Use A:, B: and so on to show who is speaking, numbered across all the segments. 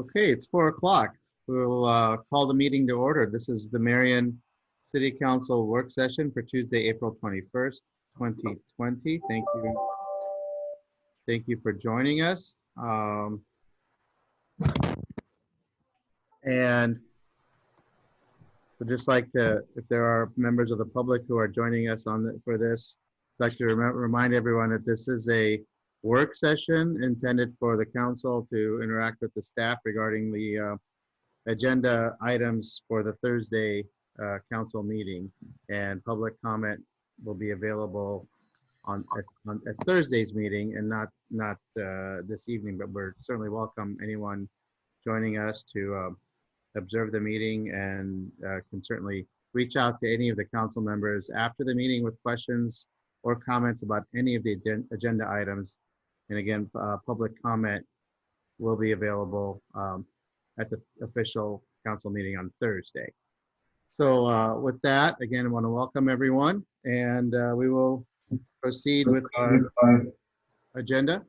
A: Okay, it's 4 o'clock. We'll call the meeting to order. This is the Marion City Council work session for Tuesday, April 21st, 2020. Thank you. Thank you for joining us. And we'd just like to, if there are members of the public who are joining us for this, I'd like to remind everyone that this is a work session intended for the council to interact with the staff regarding the agenda items for the Thursday council meeting, and public comment will be available at Thursday's meeting and not this evening, but we're certainly welcome anyone joining us to observe the meeting, and can certainly reach out to any of the council members after the meeting with questions or comments about any of the agenda items. And again, public comment will be available at the official council meeting on Thursday. So with that, again, I want to welcome everyone, and we will proceed with our agenda.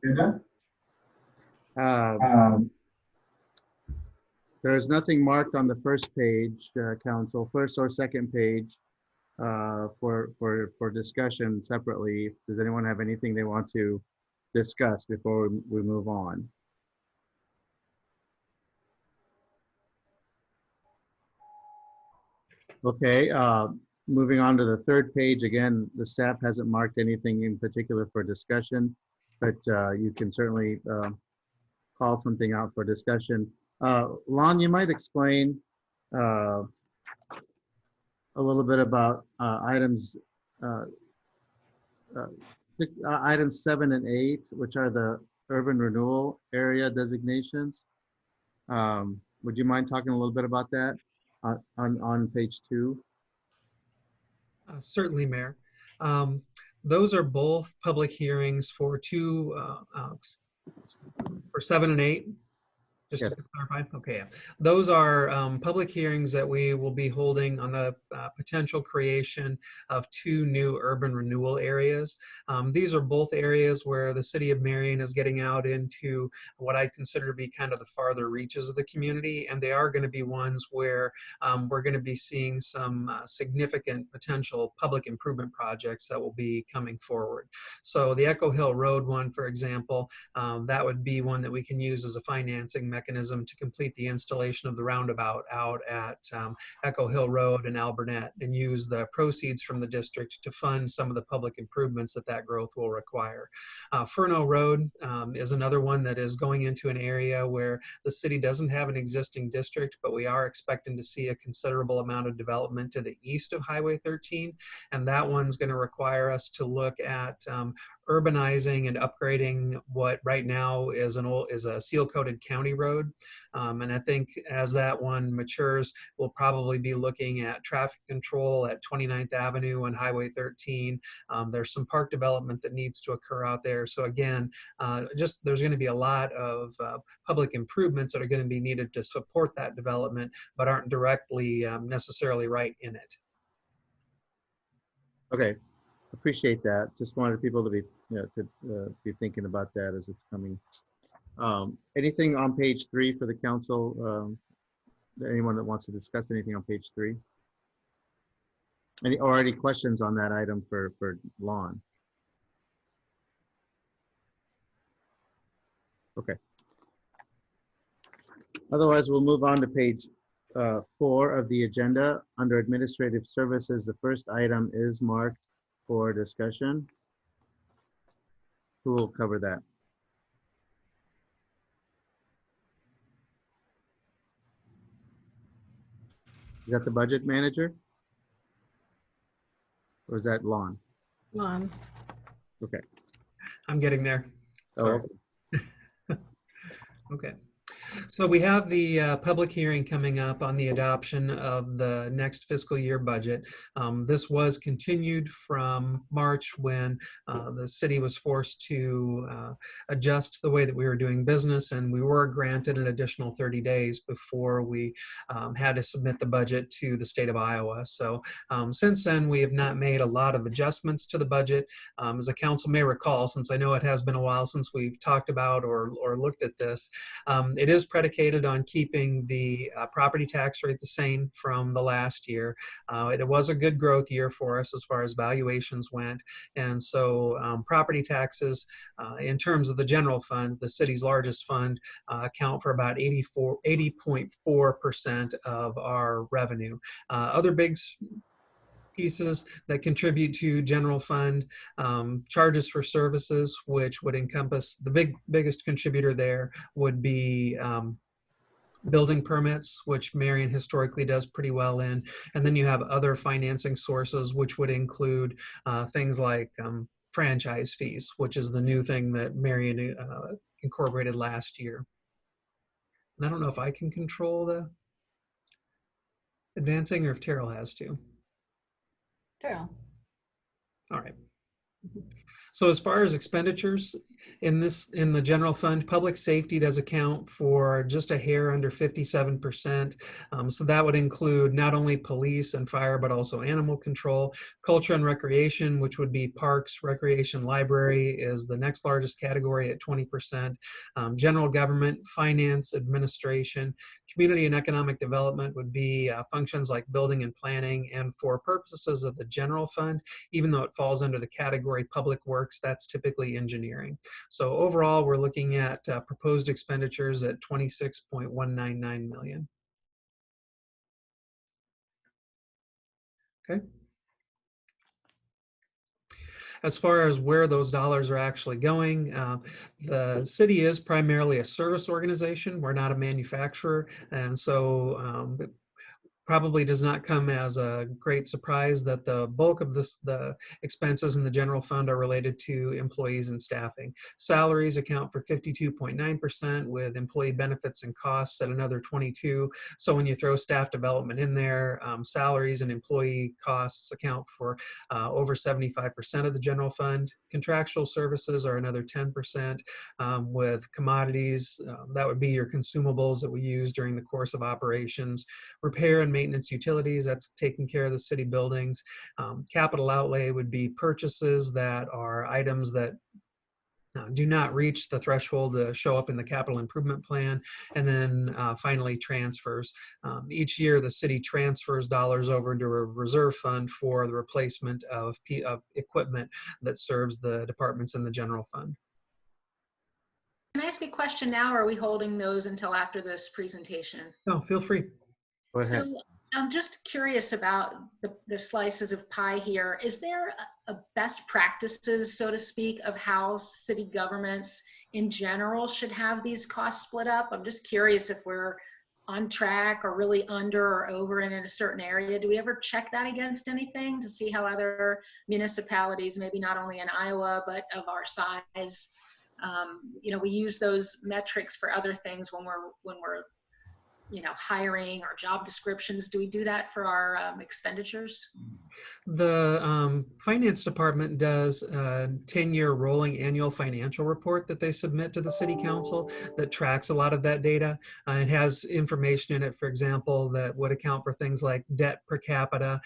A: There is nothing marked on the first page, council, first or second page for discussion separately. Does anyone have anything they want to discuss before we move on? Okay, moving on to the third page. Again, the staff hasn't marked anything in particular for discussion, but you can certainly call something out for discussion. Lon, you might explain a little bit about items 7 and 8, which are the urban renewal area designations. Would you mind talking a little bit about that on page 2?
B: Certainly, Mayor. Those are both public hearings for for 7 and 8. Just
A: Yes.
B: to clarify, okay. Yeah. Those are public hearings that we will be holding on the potential creation of 2 new urban renewal areas. These are both areas where the city of Marion is getting out into what I consider to be kind of the farther reaches of the community, and they are going to be ones where we're going to be seeing some significant potential public improvement projects that will be coming forward. So the Echo Hill Road one, for example, that would be one that we can use as a financing mechanism to complete the installation of the roundabout out at Echo Hill Road and Alburnett, and use the proceeds from the district to fund some of the public improvements that growth will require. Furno Road is another one that is going into an area where the city doesn't have an existing district, but we are expecting to see a considerable amount of development to the east of Highway 13, and that one's going to require us to look at urbanizing and upgrading what right now is a seal-coated county road. And I think as that one matures, we'll probably be looking at traffic control at 29th Avenue and Highway 13. There's some park development that needs to occur out there. So again, there's going to be a lot of public improvements that are going to be needed to support that development, but aren't directly necessarily right in it.
A: Okay, appreciate that. Just wanted people to be, be thinking about that as it's coming. Anything on page 3 for the council? Anyone that wants to discuss anything on page 3? Any questions on that item for Lon? Okay. Otherwise, we'll move on to page 4 of the agenda. Under administrative services, the first item is marked for discussion. Who will cover that? Is that the budget manager? Or is that Lon?
C: Lon.
A: Okay.
B: I'm getting there. Sorry.
A: Oh.
B: Okay. So we have the public hearing coming up on the adoption of the next fiscal year budget. This was continued from March when the city was forced to adjust the way that we were doing business, and we were granted an additional 30 days before we had to submit the budget to the state of Iowa. So since then, we have not made a lot of adjustments to the budget. As the council may recall, since I know it has been a while since we've talked about or looked at this, it is predicated on keeping the property tax rate the same from the last year. It was a good growth year for us as far as valuations went. And so property taxes, in terms of the general fund, the city's largest fund, account for about 80.4% of our revenue. Other big pieces that contribute to general fund, charges for services, which would encompass the biggest contributor there would be building permits, which Marion historically does pretty well in. And then you have other financing sources, which would include things like franchise fees, which is the new thing that Marion incorporated last year. And I don't know if I can control the advancing or if Terrell has to.
C: Terrell.
B: All right. So as far as expenditures in the general fund, public safety does account for just a hair under 57%. So that would include not only police and fire, but also animal control. Culture and recreation, which would be parks, recreation, library, is the next largest category at 20%. General government, finance, administration, community and economic development would be functions like building and planning. And for purposes of the general fund, even though it falls under the category public works, that's typically engineering. So overall, we're looking at proposed expenditures at $26.199 million. Okay. As far as where those dollars are actually going, the city is primarily a service organization. We're not a manufacturer. And so probably does not come as a great surprise that the bulk of the expenses in the general fund are related to employees and staffing. Salaries account for 52.9%, with employee benefits and costs at another 22%. So when you throw staff development in there, salaries and employee costs account for over 75% of the general fund. Contractual services are another 10%, with commodities, that would be your consumables that we use during the course of operations. Repair and maintenance utilities, that's taking care of the city buildings. Capital outlay would be purchases that are items that do not reach the threshold to show up in the capital improvement plan. And then finally, transfers. Each year, the city transfers dollars over to a reserve fund for the replacement of equipment that serves the departments in the general fund.
C: Can I ask a question now, or are we holding those until after this presentation?
B: No, feel free.
A: Go ahead.
C: So I'm just curious about the slices of pie here. Is there a best practices, so to speak, of how city governments in general should have these costs split up? I'm just curious if we're on track or really under or over in a certain area. Do we ever check that against anything to see how other municipalities, maybe not only in Iowa, but of our size, you know, we use those metrics for other things when we're you know, hiring or job descriptions. Do we do that for our expenditures?
B: The finance department does a 10-year rolling annual financial report that they submit to the city council that tracks a lot of that data. It has information in it, for example, that would account for things like debt per capita.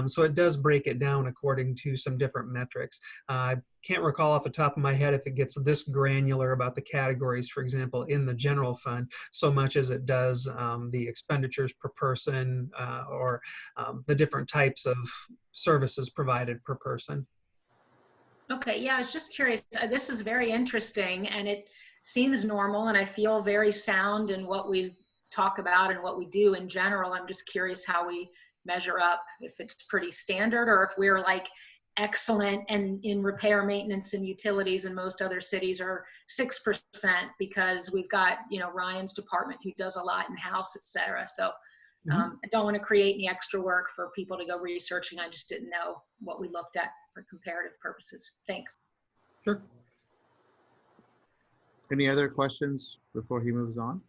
B: So it does break it down according to some different metrics. I can't recall off the top of my head if it gets this granular about the categories, for example, in the general fund, so much as it does the expenditures per person or the different types of services provided per person.
C: Okay, yeah, I was just curious. This is very interesting, and it seems normal, and I feel very sound in what we talk about and what we do in general. I'm just curious how we measure up, if it's pretty standard or if we're like excellent and in repair, maintenance, and utilities, and most other cities are 6% because we've got, you know, Ryan's department who does a lot in-house, et cetera. So I don't want to create any extra work for people to go researching. I just didn't know what we looked at for comparative purposes. Thanks.
B: Sure.
A: Any other questions before he moves on?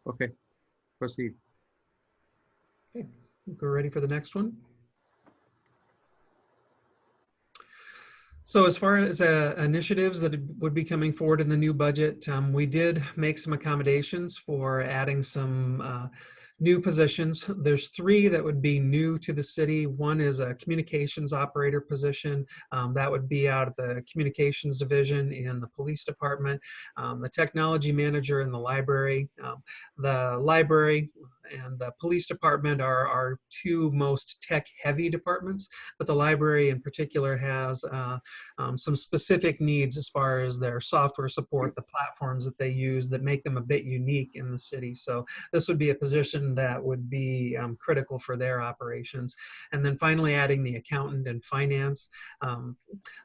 A: Okay, proceed.
B: Okay, we're ready for the next one. So as far as initiatives that would be coming forward in the new budget, we did make some accommodations for adding some New positions. There's 3 that would be new to the city. One is a communications operator position. That would be out of the communications division in the police department. The technology manager in the library. The library and the police department are our 2 most tech-heavy departments, but the library in particular has some specific needs as far as their software support, the platforms that they use that make them a bit unique in the city. So this would be a position that would be critical for their operations. And then finally adding the accountant and finance.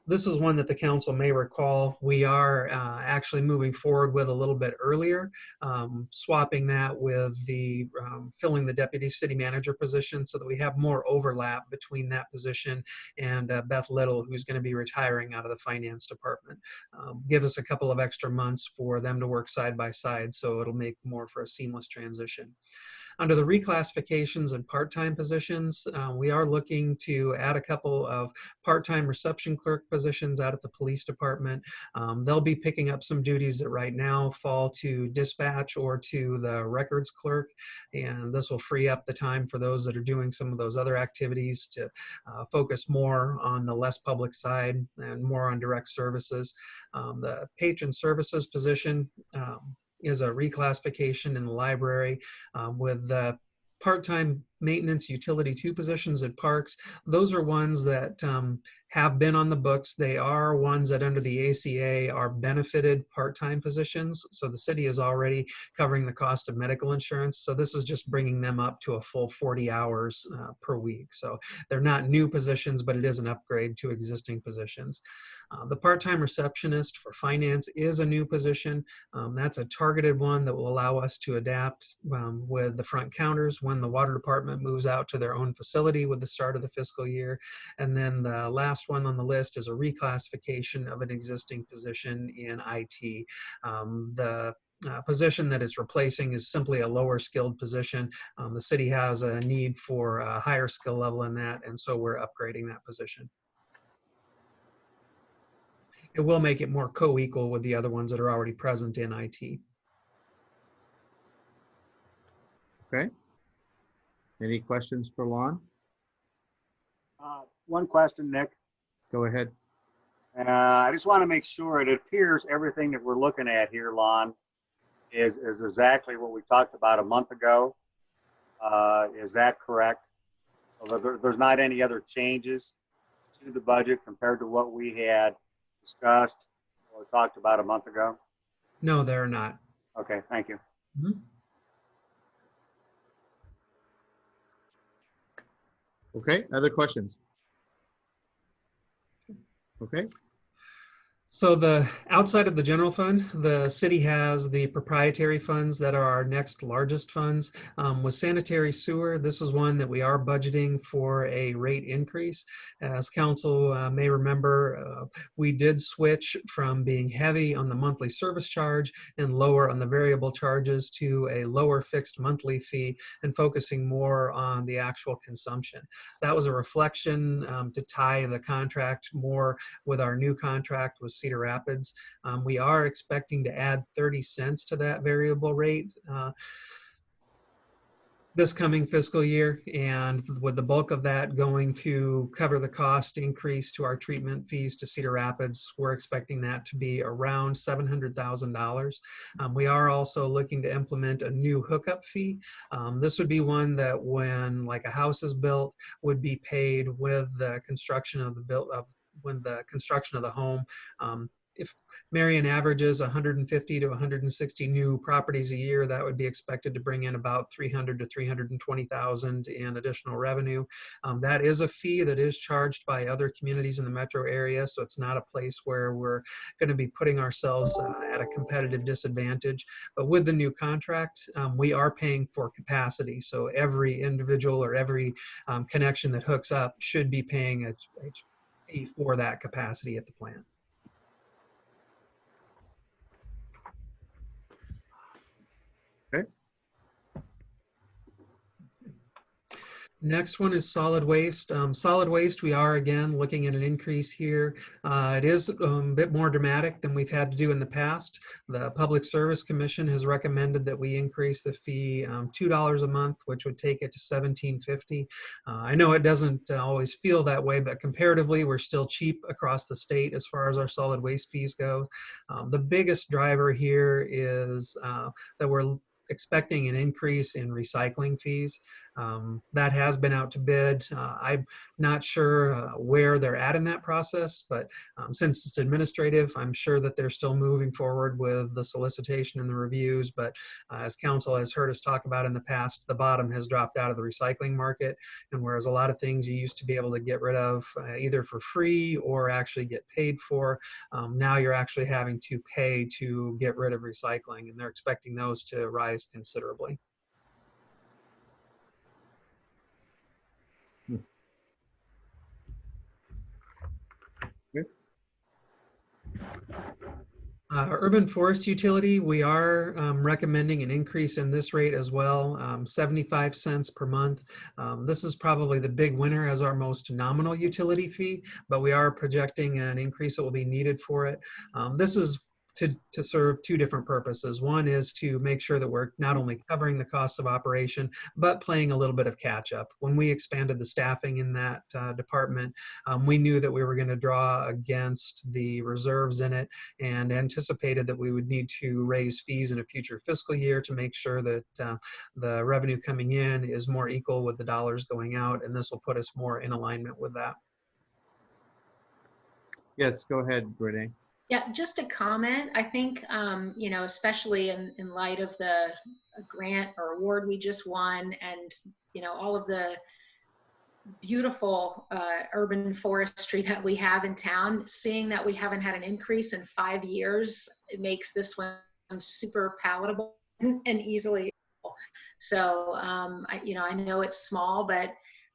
B: This is one that the council may recall. We are actually moving forward with a little bit earlier, swapping that with the filling the deputy city manager position so that we have more overlap between that position and Beth Little, who's going to be retiring out of the finance department. Give us a couple of extra months for them to work side by side, so it'll make more for a seamless transition. Under the reclassifications and part-time positions, we are looking to add a couple of part-time reception clerk positions out at the police department. They'll be picking up some duties that right now fall to dispatch or to the records clerk, and this will free up the time for those that are doing some of those other activities to focus more on the less public side and more on direct services. The patron services position is a reclassification in the library with the part-time maintenance utility 2 positions at parks. Those are ones that have been on the books. They are ones that under the ACA are benefited part-time positions. So the city is already covering the cost of medical insurance. So this is just bringing them up to a full 40 hours per week. So they're not new positions, but it is an upgrade to existing positions. The part-time receptionist for finance is a new position. That's a targeted one that will allow us to adapt with the front counters when the water department moves out to their own facility with the start of the fiscal year. And then the last one on the list is a reclassification of an existing position in IT. The position that it's replacing is simply a lower skilled position. The city has a need for a higher skill level in that, and so we're upgrading that position. It will make it more co-equal with the other ones that are already present in IT.
A: Okay. Any questions for Lon?
D: One question, Nick.
A: Go ahead.
D: I just want to make sure it appears everything that we're looking at here, Lon, is exactly what we talked about a month ago. Is that correct? So there's not any other changes to the budget compared to what we had discussed or talked about a month ago?
B: No, they're not.
D: Okay, thank you.
B: Mm-hmm.
A: Okay, other questions? Okay.
B: So the outside of the general fund, the city has the proprietary funds that are our next largest funds. With sanitary sewer, this is one that we are budgeting for a rate increase. As council may remember, we did switch from being heavy on the monthly service charge and lower on the variable charges to a lower fixed monthly fee and focusing more on the actual consumption. That was a reflection to tie the contract more with our new contract with Cedar Rapids. We are expecting to add 30 cents to that variable rate this coming fiscal year, and with the bulk of that going to cover the cost increase to our treatment fees to Cedar Rapids, we're expecting that to be around $700,000. We are also looking to implement a new hookup fee. This would be one that when like a house is built would be paid with the construction of the home. If Marion averages 150 to 160 new properties a year, that would be expected to bring in about 300 to 320,000 in additional revenue. That is a fee that is charged by other communities in the metro area, so it's not a place where we're going to be putting ourselves at a competitive disadvantage. But with the new contract, we are paying for capacity, so every individual or every connection that hooks up should be paying a fee for that capacity at the plant. Next one is solid waste. Solid waste, we are again looking at an increase here. It is a bit more dramatic than we've had to do in the past. The Public Service Commission has recommended that we increase the fee $2 a month, which would take it to $17.50. I know it doesn't always feel that way, but comparatively, we're still cheap across the state as far as our solid waste fees go. The biggest driver here is that we're expecting an increase in recycling fees. That has been out to bid. I'm not sure where they're at in that process, but since it's administrative, I'm sure that they're still moving forward with the solicitation and the reviews. But as council has heard us talk about in the past, the bottom has dropped out of the recycling market. And whereas a lot of things you used to be able to get rid of either for free or actually get paid for, now you're actually having to pay to get rid of recycling, and they're expecting those to rise considerably. Urban forest utility, we are recommending an increase in this rate as well, 75 cents per month. This is probably the big winner as our most nominal utility fee, but we are projecting an increase that will be needed for it. This is to serve two different purposes. One is to make sure that we're not only covering the costs of operation, but playing a little bit of catch up. When we expanded the staffing in that department, we knew that we were going to draw against the reserves in it and anticipated that we would need to raise fees in a future fiscal year to make sure that the revenue coming in is more equal with the dollars going out, and this will put us more in alignment with that.
A: Yes, go ahead, Renee.
C: Yeah, just a comment. I think, you know, especially in light of the grant or award we just won, and, you know, all of the beautiful urban forestry that we have in town, seeing that we haven't had an increase in 5 years, it makes this one super palatable and easily. So, you know, I know it's small, but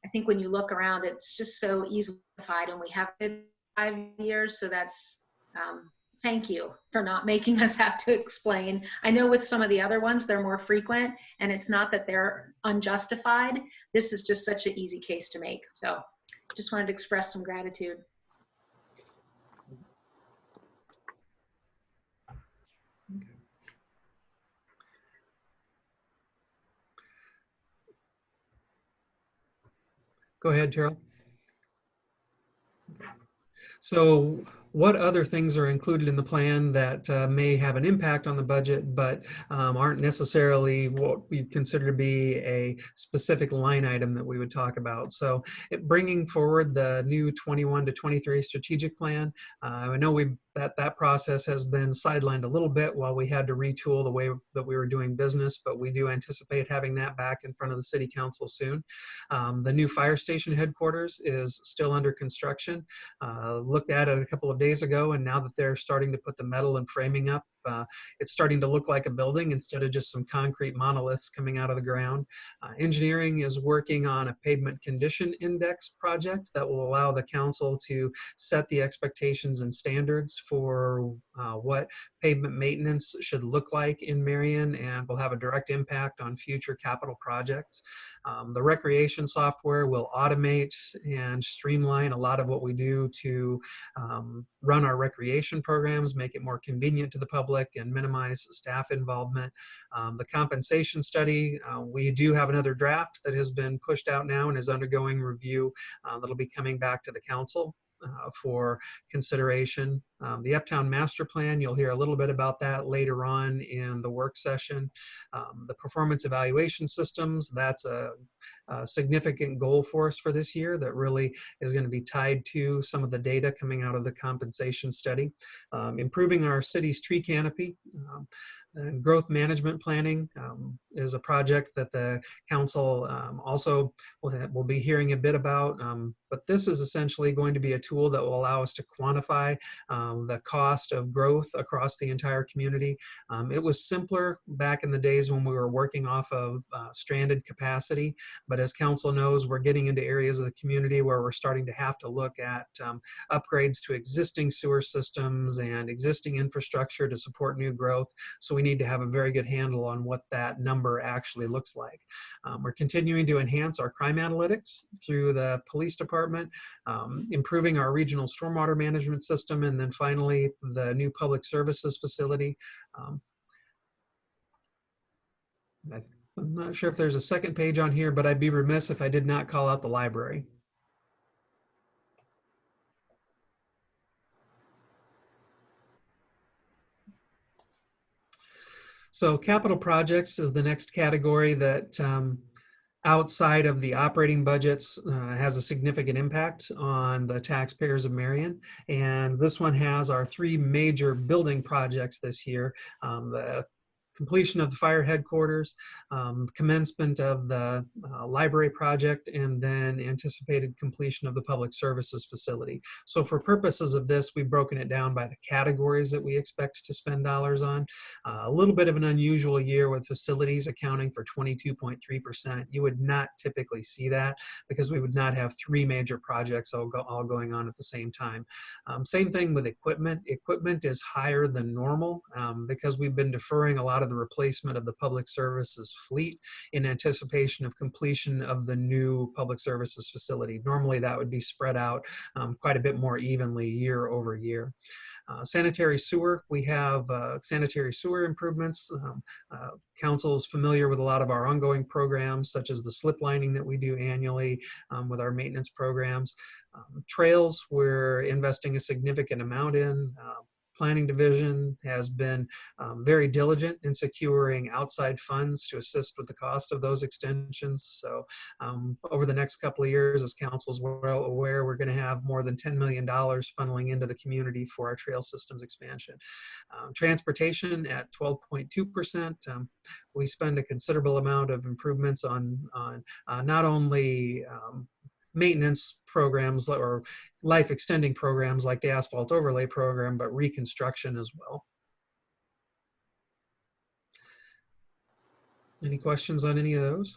C: I think when you look around, it's just so easily justified, and we have been 5 years. So that's, thank you for not making us have to explain. I know with some of the other ones, they're more frequent, and it's not that they're unjustified. This is just such an easy case to make. So just wanted to express some gratitude.
B: Go ahead, Terrell. So what other things are included in the plan that may have an impact on the budget, but aren't necessarily what we consider to be a specific line item that we would talk about? So bringing forward the new 21 to 23 strategic plan, I know that process has been sidelined a little bit while we had to retool the way that we were doing business, but we do anticipate having that back in front of the City Council soon. The new fire station headquarters is still under construction. Looked at it a couple of days ago, and now that they're starting to put the metal and framing up, it's starting to look like a building instead of just some concrete monoliths coming out of the ground. Engineering is working on a pavement condition index project that will allow the council to set the expectations and standards for what pavement maintenance should look like in Marion, and will have a direct impact on future capital projects. The recreation software will automate and streamline a lot of what we do to run our recreation programs, make it more convenient to the public, and minimize staff involvement. The compensation study, we do have another draft that has been pushed out now and is undergoing review. That'll be coming back to the council for consideration. The Uptown Master Plan, you'll hear a little bit about that later on in the work session. The performance evaluation systems, that's a significant goal for us for this year that really is going to be tied to some of the data coming out of the compensation study. Improving our city's tree canopy. And growth management planning is a project that the council also will be hearing a bit about, but this is essentially going to be a tool that will allow us to quantify the cost of growth across the entire community. It was simpler back in the days when we were working off of stranded capacity, but as council knows, we're getting into areas of the community where we're starting to have to look at upgrades to existing sewer systems and existing infrastructure to support new growth. So we need to have a very good handle on what that number actually looks like. We're continuing to enhance our crime analytics through the police department, improving our regional stormwater management system, and then finally the new public services facility. I'm not sure if there's a second page on here, but I'd be remiss if I did not call out the library. So capital projects is the next category that outside of the operating budgets has a significant impact on the taxpayers of Marion. And this one has our three major building projects this year. The completion of the fire headquarters, commencement of the library project, and then anticipated completion of the public services facility. So for purposes of this, we've broken it down by the categories that we expect to spend dollars on. A little bit of an unusual year with facilities accounting for 22.3%. You would not typically see that because we would not have three major projects all going on at the same time. Same thing with equipment. Equipment is higher than normal because we've been deferring a lot of the replacement of the public services fleet in anticipation of completion of the new public services facility. Normally that would be spread out quite a bit more evenly year over year. Sanitary sewer, we have sanitary sewer improvements. Council's familiar with a lot of our ongoing programs, such as the slip lining that we do annually with our maintenance programs. Trails, we're investing a significant amount in. Planning division has been very diligent in securing outside funds to assist with the cost of those extensions. So over the next couple of years, as council's well aware, we're going to have more than $10 million funneling into the community for our trail systems expansion. Transportation at 12.2%. We spend a considerable amount of improvements on not only maintenance programs or life extending programs like the asphalt overlay program, but reconstruction as well. Any questions on any of those?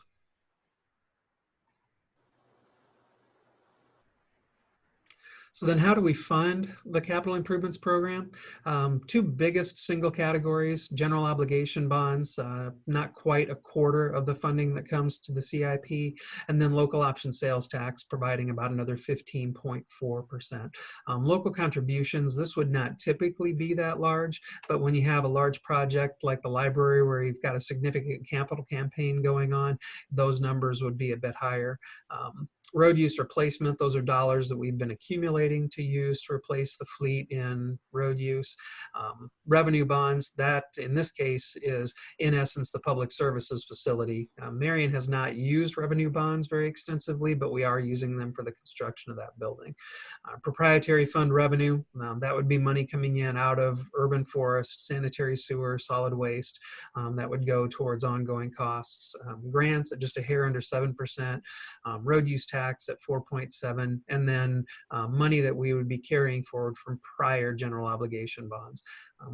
B: So then how do we fund the capital improvements program? Two biggest single categories: general obligation bonds, not quite a quarter of the funding that comes to the CIP, and then local option sales tax providing about another 15.4%. Local contributions, this would not typically be that large, but when you have a large project like the library where you've got a significant capital campaign going on, those numbers would be a bit higher. Road use replacement, those are dollars that we've been accumulating to use to replace the fleet in road use. Revenue bonds, that in this case is in essence the public services facility. Marion has not used revenue bonds very extensively, but we are using them for the construction of that building. Proprietary fund revenue, that would be money coming in out of urban forest, sanitary sewer, solid waste, that would go towards ongoing costs. Grants at just a hair under 7%, road use tax at 4.7%, and then money that we would be carrying forward from prior general obligation bonds.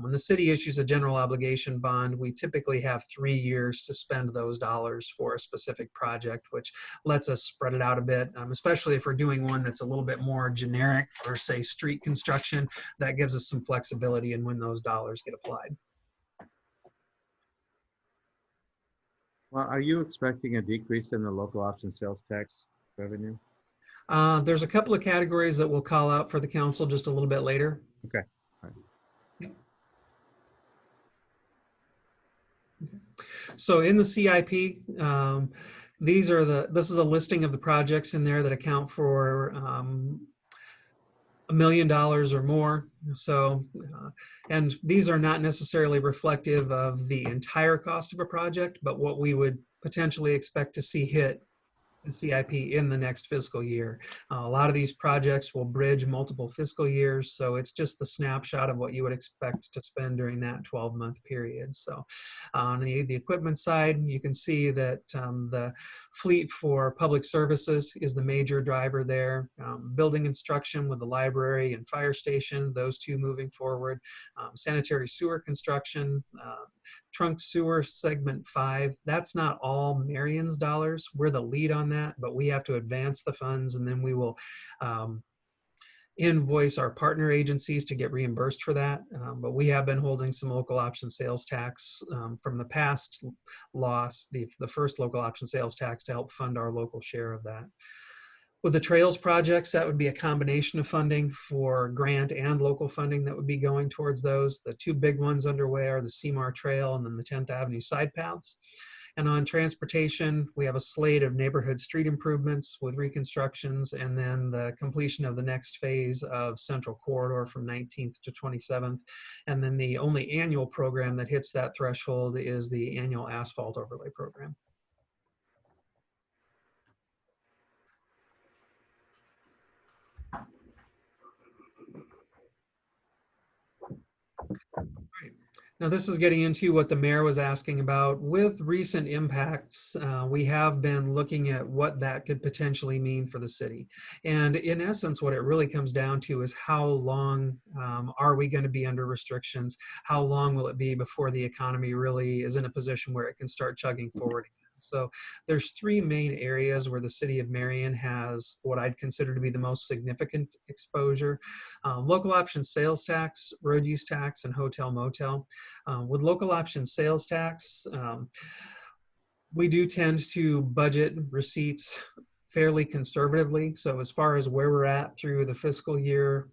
B: When the city issues a general obligation bond, we typically have 3 years to spend those dollars for a specific project, which lets us spread it out a bit, especially if we're doing one that's a little bit more generic for, say, street construction. That gives us some flexibility in when those dollars get applied.
A: Well, are you expecting a decrease in the local option sales tax revenue?
B: There's a couple of categories that we'll call out for the council just a little bit later.
A: Okay. All right.
B: Yep. Okay. So in the CIP, this is a listing of the projects in there that account for $1 million or more. So, and these are not necessarily reflective of the entire cost of a project, but what we would potentially expect to see hit the CIP in the next fiscal year. A lot of these projects will bridge multiple fiscal years, so it's just the snapshot of what you would expect to spend during that 12-month period. So on the equipment side, you can see that the fleet for public services is the major driver there. Building instruction with the library and fire station, those two moving forward. Sanitary sewer construction, trunk sewer segment 5, that's not all Marion's dollars. We're the lead on that, but we have to advance the funds, and then we will invoice our partner agencies to get reimbursed for that. But we have been holding some local option sales tax from the past loss, the first local option sales tax, to help fund our local share of that. With the trails projects, that would be a combination of funding for grant and local funding that would be going towards those. The two big ones underway are the Seymour Trail and then the 10th Avenue side paths. And on transportation, we have a slate of neighborhood street improvements with reconstructions, and then the completion of the next phase of Central Corridor from 19th to 27th. And then the only annual program that hits that threshold is the annual asphalt overlay program. Now, this is getting into what the mayor was asking about. With recent impacts, we have been looking at what that could potentially mean for the city. And in essence, what it really comes down to is how long are we going to be under restrictions? How long will it be before the economy really is in a position where it can start chugging forward? So there's three main areas where the city of Marion has what I'd consider to be the most significant exposure. Local option sales tax, road use tax, and hotel motel. With local option sales tax, we do tend to budget receipts fairly conservatively. So as far as where we're at through the fiscal year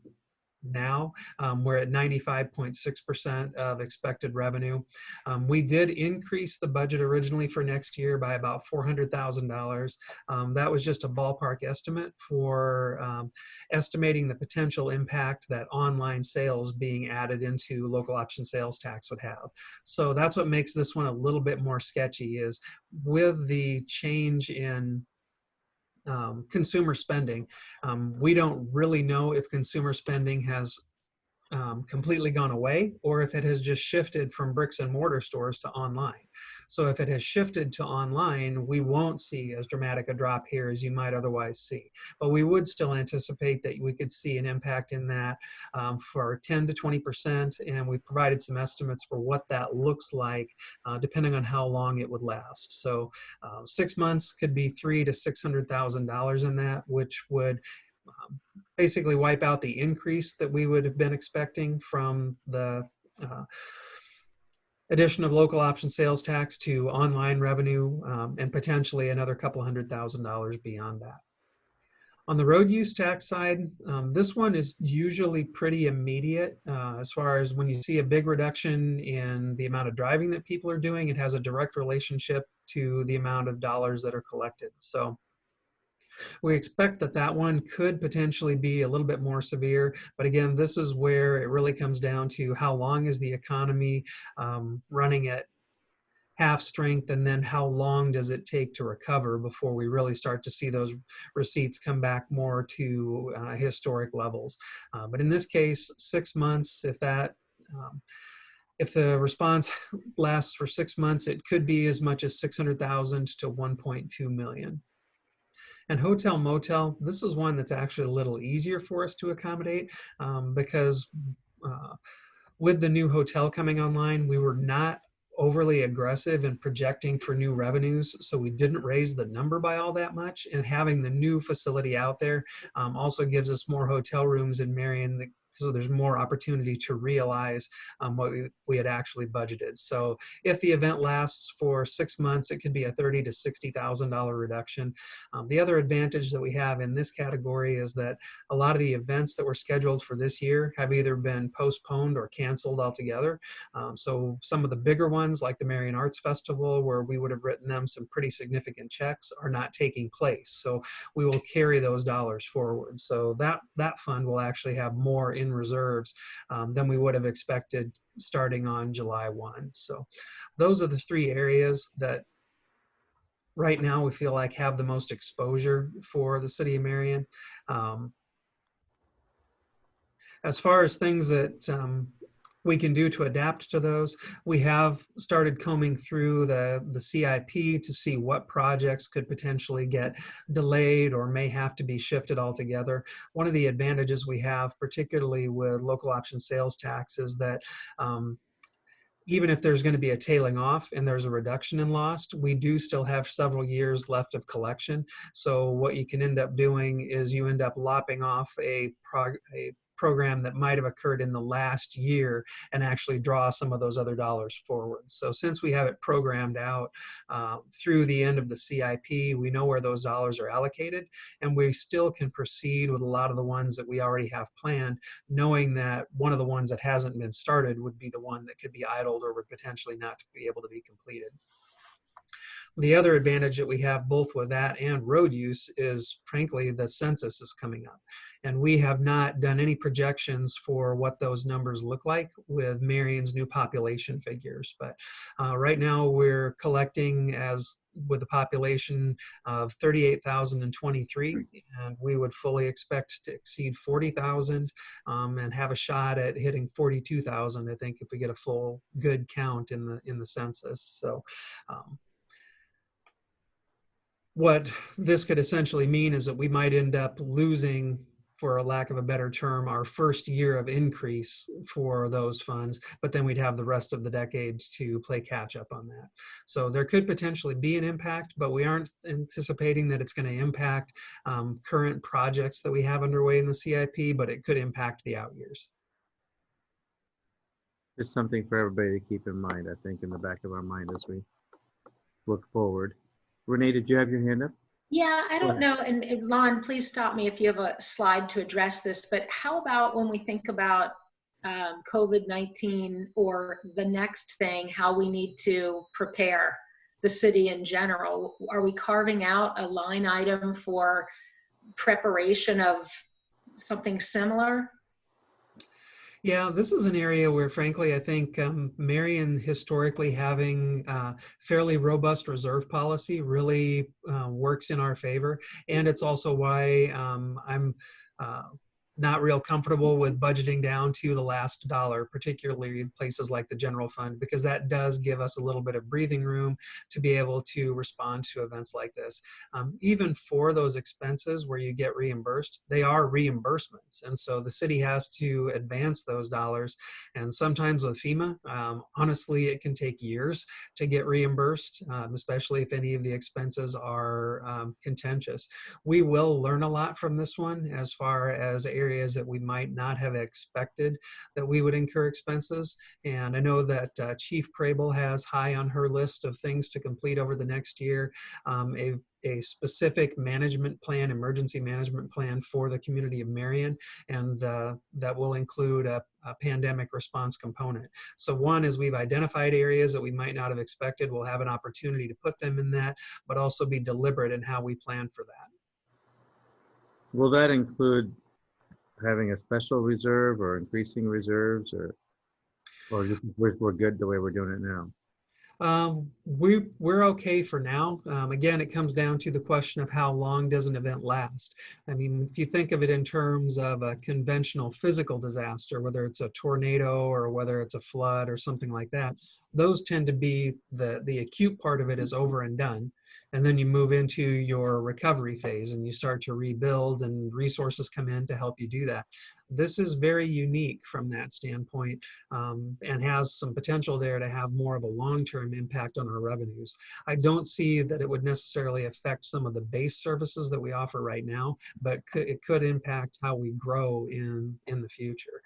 B: now, we're at 95.6% of expected revenue. We did increase the budget originally for next year by about $400,000. That was just a ballpark estimate for estimating the potential impact that online sales being added into local option sales tax would have. So that's what makes this one a little bit more sketchy, is with the change in consumer spending. We don't really know if consumer spending has completely gone away, or if it has just shifted from bricks and mortar stores to online. So if it has shifted to online, we won't see as dramatic a drop here as you might otherwise see. But we would still anticipate that we could see an impact in that for 10 to 20%, and we provided some estimates for what that looks like depending on how long it would last. So 6 months could be $300,000 to $600,000 in that, which would basically wipe out the increase that we would have been expecting from the addition of local option sales tax to online revenue, and potentially another couple $100,000 beyond that. On the road use tax side, this one is usually pretty immediate as far as when you see a big reduction in the amount of driving that people are doing, it has a direct relationship to the amount of dollars that are collected. So we expect that that one could potentially be a little bit more severe, but again, this is where it really comes down to how long is the economy running at half strength, and then how long does it take to recover before we really start to see those receipts come back more to historic levels. But in this case, 6 months, if the response lasts for 6 months, it could be as much as $600,000 to $1.2 million. And hotel motel, this is one that's actually a little easier for us to accommodate because with the new hotel coming online, we were not overly aggressive in projecting for new revenues, so we didn't raise the number by all that much. And having the new facility out there also gives us more hotel rooms in Marion, so there's more opportunity to realize what we had actually budgeted. So if the event lasts for 6 months, it could be a $30,000 to $60,000 reduction. The other advantage that we have in this category is that a lot of the events that were scheduled for this year have either been postponed or canceled altogether. So some of the bigger ones, like the Marion Arts Festival, where we would have written them some pretty significant checks, are not taking place. So we will carry those dollars forward. So that fund will actually have more in reserves than we would have expected starting on July 1. So those are the three areas that right now we feel like have the most exposure for the city of Marion. As far as things that we can do to adapt to those, we have started combing through the CIP to see what projects could potentially get delayed or may have to be shifted altogether. One of the advantages we have, particularly with local option sales tax, is that even if there's going to be a tailing off and there's a reduction in lost, we do still have several years left of collection. So what you can end up doing is you end up lopping off a program that might have occurred in the last year and actually draw some of those other dollars forward. So since we have it programmed out through the end of the CIP, we know where those dollars are allocated, and we still can proceed with a lot of the ones that we already have planned, knowing that one of the ones that hasn't been started would be the one that could be idled or would potentially not be able to be completed. The other advantage that we have both with that and road use is, frankly, the census is coming up. And we have not done any projections for what those numbers look like with Marion's new population figures. But right now we're collecting with a population of 38,023, and we would fully expect to exceed 40,000 and have a shot at hitting 42,000, I think, if we get a full good count in the census. So what this could essentially mean is that we might end up losing, for a lack of a better term, our first year of increase for those funds, but then we'd have the rest of the decade to play catch up on that. So there could potentially be an impact, but we aren't anticipating that it's going to impact current projects that we have underway in the CIP, but it could impact the out years.
A: Just something for everybody to keep in mind, I think, in the back of our mind as we look forward. Renee, did you have your hand up?
C: Yeah, I don't know, and Lon, please stop me if you have a slide to address this, but how about when we think about COVID-19 or the next thing, how we need to prepare the city in general? Are we carving out a line item for preparation of something similar?
B: Yeah, this is an area where, frankly, I think Marion historically having fairly robust reserve policy really works in our favor. And it's also why I'm not real comfortable with budgeting down to the last dollar, particularly in places like the general fund, because that does give us a little bit of breathing room to be able to respond to events like this. Even for those expenses where you get reimbursed, they are reimbursements. And so the city has to advance those dollars. And sometimes with FEMA, honestly, it can take years to get reimbursed, especially if any of the expenses are contentious. We will learn a lot from this one as far as areas that we might not have expected that we would incur expenses. And I know that Chief Crable has high on her list of things to complete over the next year, a specific management plan, emergency management plan for the community of Marion, and that will include a pandemic response component. So one is we've identified areas that we might not have expected. We'll have an opportunity to put them in that, but also be deliberate in how we plan for that.
A: Will that include having a special reserve or increasing reserves, or we're good the way we're doing it now?
B: We're okay for now. Again, it comes down to the question of how long does an event last. I mean, if you think of it in terms of a conventional physical disaster, whether it's a tornado or whether it's a flood or something like that, those tend to be the acute part of it is over and done. And then you move into your recovery phase and you start to rebuild, and resources come in to help you do that. This is very unique from that standpoint, and has some potential there to have more of a long-term impact on our revenues. I don't see that it would necessarily affect some of the base services that we offer right now, but it could impact how we grow in the future.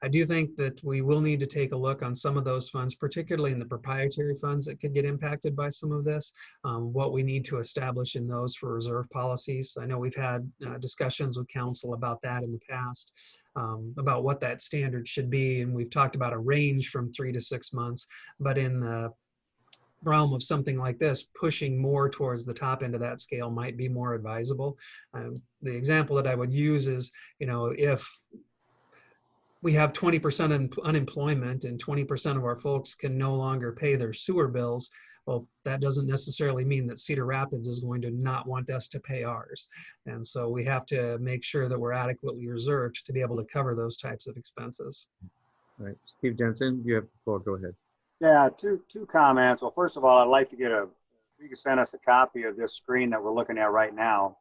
B: I do think that we will need to take a look on some of those funds, particularly in the proprietary funds that could get impacted by some of this, what we need to establish in those for reserve policies. I know we've had discussions with council about that in the past, about what that standard should be. And we've talked about a range from 3 to 6 months, but in the realm of something like this, pushing more towards the top end of that scale might be more advisable. The example that I would use is, if we have 20% unemployment and 20% of our folks can no longer pay their sewer bills, Well, that doesn't necessarily mean that Cedar Rapids is going to not want us to pay ours. And so we have to make sure that we're adequately reserved to be able to cover those types of expenses.
A: All right, Steve Jensen, you have the floor. Go ahead.
D: Yeah, two comments. Well, first of all, I'd like to get you can send us a copy of this screen that we're looking at right now.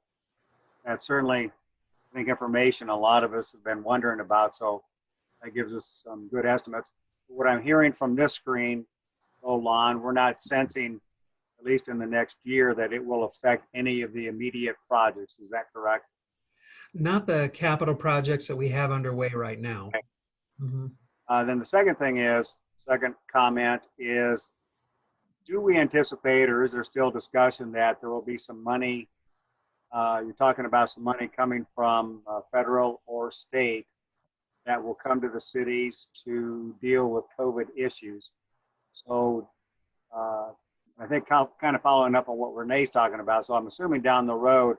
D: That's certainly, I think, information a lot of us have been wondering about. So that gives us some good estimates. What I'm hearing from this screen, though, Lon, we're not sensing, at least in the next year, that it will affect any of the immediate projects. Is that correct?
B: Not the capital projects that we have underway right now.
D: Okay.
B: Mm-hmm.
D: Then the second comment is, do we anticipate, or is there still discussion that there will be some money, you're talking about some money coming from federal or state that will come to the cities to deal with COVID issues? So I think kind of following up on what Renee's talking about. So I'm assuming down the road,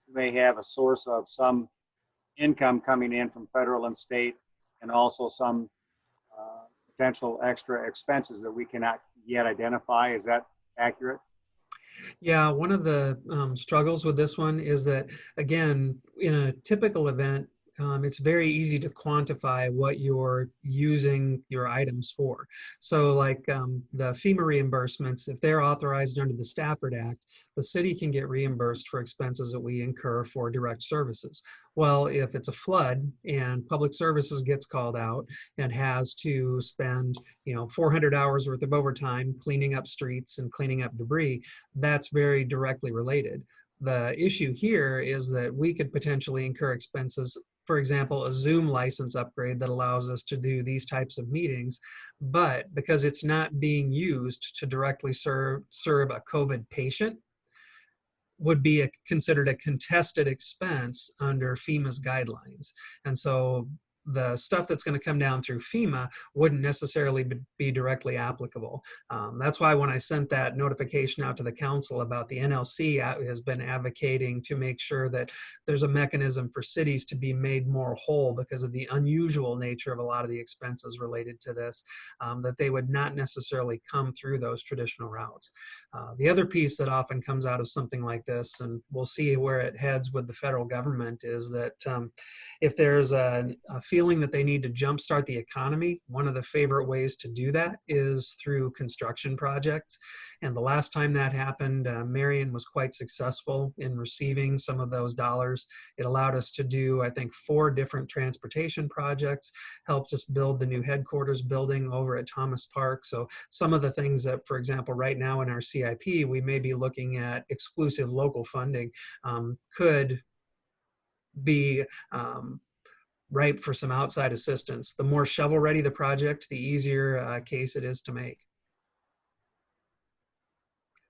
D: you may have a source of some income coming in from federal and state, and also some potential extra expenses that we cannot yet identify. Is that accurate?
B: Yeah, one of the struggles with this one is that, again, in a typical event, it's very easy to quantify what you're using your items for. So like the FEMA reimbursements, if they're authorized under the Stafford Act, the city can get reimbursed for expenses that we incur for direct services. Well, if it's a flood and public services gets called out and has to spend, 400 hours worth of overtime cleaning up streets and cleaning up debris, that's very directly related. The issue here is that we could potentially incur expenses, for example, a Zoom license upgrade that allows us to do these types of meetings, but because it's not being used to directly serve a COVID patient, would be considered a contested expense under FEMA's guidelines. And so the stuff that's going to come down through FEMA wouldn't necessarily be directly applicable. That's why when I sent that notification out to the council about the NLC has been advocating to make sure that there's a mechanism for cities to be made more whole because of the unusual nature of a lot of the expenses related to this, that they would not necessarily come through those traditional routes. The other piece that often comes out of something like this, and we'll see where it heads with the federal government, is that if there's a feeling that they need to jumpstart the economy, one of the favorite ways to do that is through construction projects. And the last time that happened, Marion was quite successful in receiving some of those dollars. It allowed us to do, I think, 4 different transportation projects, helped us build the new headquarters building over at Thomas Park. So some of the things that, for example, right now in our CIP, we may be looking at exclusive local funding, could be ripe for some outside assistance. The more shovel ready the project, the easier case it is to make.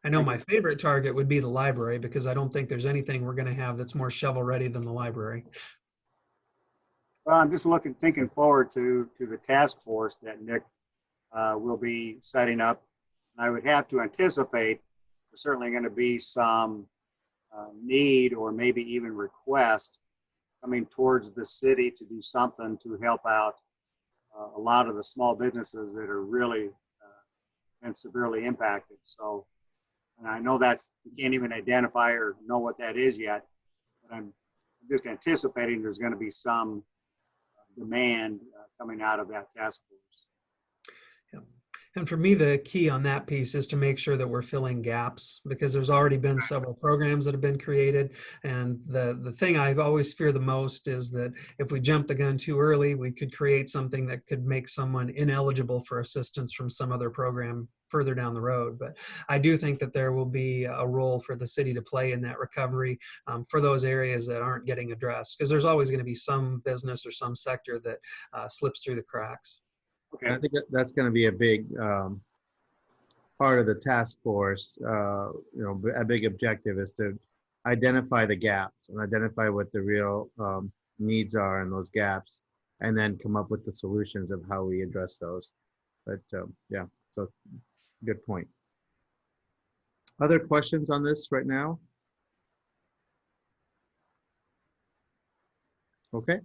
B: I know my favorite target would be the library, because I don't think there's anything we're going to have that's more shovel ready than the library.
D: Well, I'm just thinking forward to the task force that Nick will be setting up. And I would have to anticipate there's certainly going to be some need, or maybe even request, coming towards the city to do something to help out a lot of the small businesses that are really been severely impacted. So, and I know that's, you can't even identify or know what that is yet, but I'm just anticipating there's going to be some demand coming out of that task force.
B: Yeah. And for me, the key on that piece is to make sure that we're filling gaps, because there's already been several programs that have been created. And the thing I've always feared the most is that if we jump the gun too early, we could create something that could make someone ineligible for assistance from some other program further down the road. But I do think that there will be a role for the city to play in that recovery for those areas that aren't getting addressed, because there's always going to be some business or some sector that slips through the cracks.
D: Okay.
A: I think that's going to be a big part of the task force. A big objective is to identify the gaps and identify what the real needs are in those gaps, and then come up with the solutions of how we address those. But yeah, so good point. Other questions on this right now? Okay.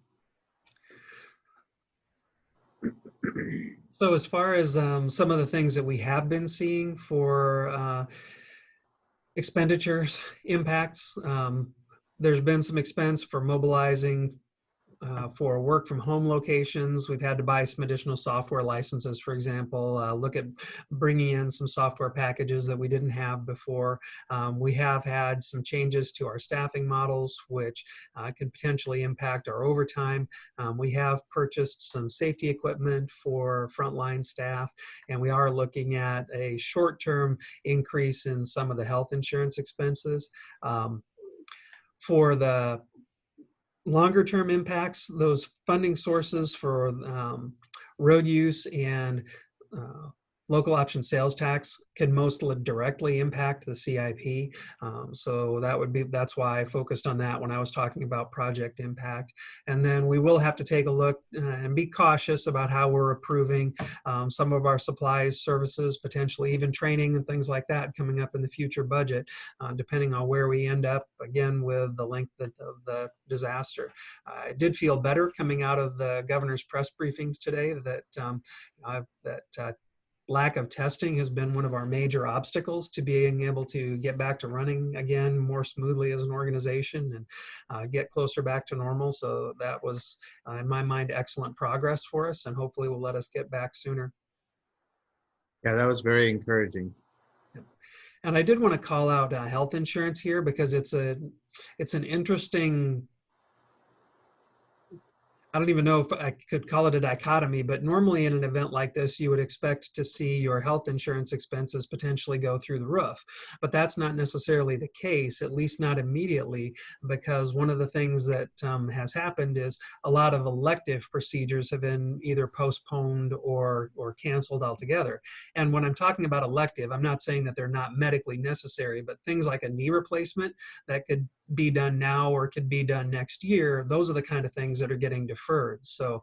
B: So as far as some of the things that we have been seeing for expenditures impacts, there's been some expense for mobilizing for work from home locations. We've had to buy some additional software licenses, for example, look at bringing in some software packages that we didn't have before. We have had some changes to our staffing models, which can potentially impact our overtime. We have purchased some safety equipment for frontline staff, and we are looking at a short-term increase in some of the health insurance expenses. For the longer term impacts, those funding sources for road use and local option sales tax can most directly impact the CIP. So that's why I focused on that when I was talking about project impact. And then we will have to take a look and be cautious about how we're approving some of our supplies, services, potentially even training and things like that coming up in the future budget, depending on where we end up, again, with the length of the disaster. I did feel better coming out of the governor's press briefings today that lack of testing has been one of our major obstacles to being able to get back to running again more smoothly as an organization and get closer back to normal. So that was, in my mind, excellent progress for us, and hopefully will let us get back sooner.
A: Yeah, that was very encouraging.
B: And I did want to call out health insurance here because it's an interesting, I don't even know if I could call it a dichotomy, but normally in an event like this, you would expect to see your health insurance expenses potentially go through the roof. But that's not necessarily the case, at least not immediately, because one of the things that has happened is a lot of elective procedures have been either postponed or canceled altogether. And when I'm talking about elective, I'm not saying that they're not medically necessary, but things like a knee replacement that could be done now or could be done next year, those are the kind of things that are getting deferred. So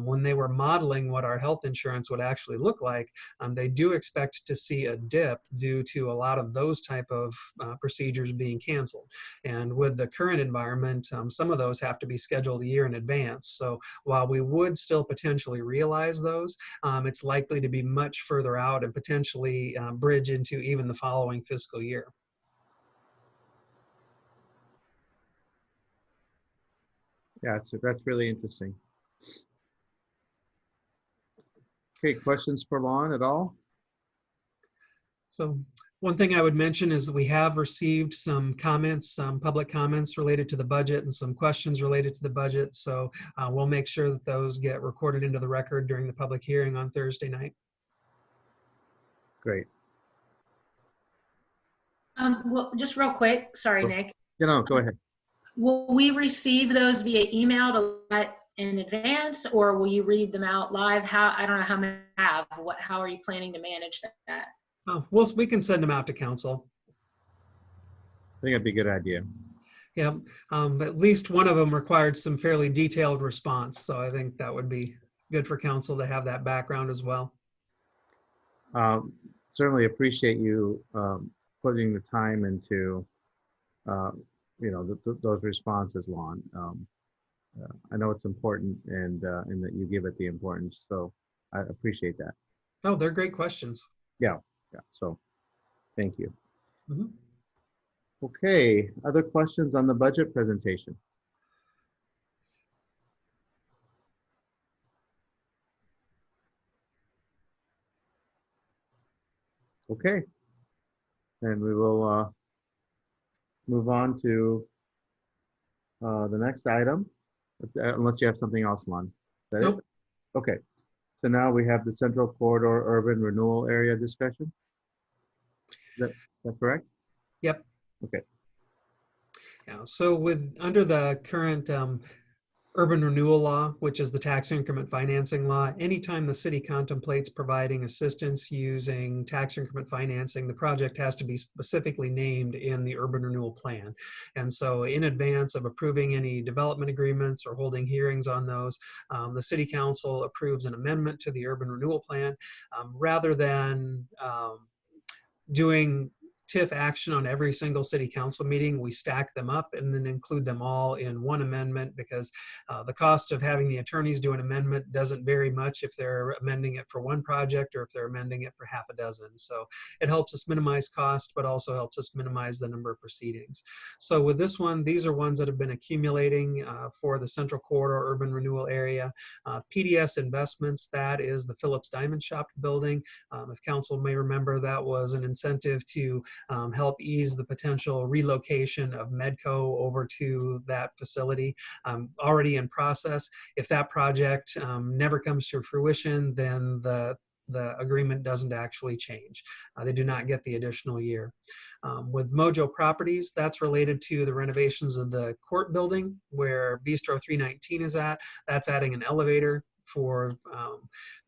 B: when they were modeling what our health insurance would actually look like, they do expect to see a dip due to a lot of those type of procedures being canceled. And with the current environment, some of those have to be scheduled a year in advance. So while we would still potentially realize those, it's likely to be much further out and potentially bridge into even the following fiscal year.
A: Yeah, that's really interesting. Okay, questions for Lon at all?
B: So one thing I would mention is that we have received some comments, some public comments related to the budget and some questions related to the budget. So we'll make sure that those get recorded into the record during the public hearing on Thursday night.
A: Great.
C: Well, just real quick, sorry, Nick.
A: Go ahead.
C: Will we receive those via email to let in advance, or will you read them out live? I don't know how many you have. How are you planning to manage that?
B: Oh, we can send them out to council.
A: I think that'd be a good idea.
B: Yeah, at least one of them required some fairly detailed response. So I think that would be good for council to have that background as well.
A: Certainly appreciate you putting the time into those responses, Lon. I know it's important, and that you give it the importance. So I appreciate that.
B: Oh, they're great questions.
A: Yeah. So thank you.
B: Mm-hmm.
A: Okay. Other questions on the budget presentation? Okay. And we will move on to the next item, unless you have something else, Lon. Is that
B: Nope.
A: it? Okay. So now we have the Central Corridor Urban Renewal Area discussion. Is that correct?
B: Yep.
A: Okay.
B: Yeah. So under the current urban renewal law, which is the tax increment financing law, anytime the city contemplates providing assistance using tax increment financing, the project has to be specifically named in the urban renewal plan. And so in advance of approving any development agreements or holding hearings on those, the city council approves an amendment to the urban renewal plan rather than TIF action on every single city council meeting. We stack them up and then include them all in one amendment, because the cost of having the attorneys do an amendment doesn't vary much if they're amending it for one project or if they're amending it for half a dozen. So it helps us minimize cost, but also helps us minimize the number of proceedings. So with this one, these are ones that have been accumulating for the Central Corridor Urban Renewal Area. PDS Investments, that is the Phillips Diamond Shop building. If council may remember, that was an incentive to help ease the potential relocation of Medco over to that facility, already in process. If that project never comes to fruition, then the agreement doesn't actually change. They do not get the additional year. With Mojo Properties, that's related to the renovations of the court building where Bistro 319 is at. That's adding an elevator for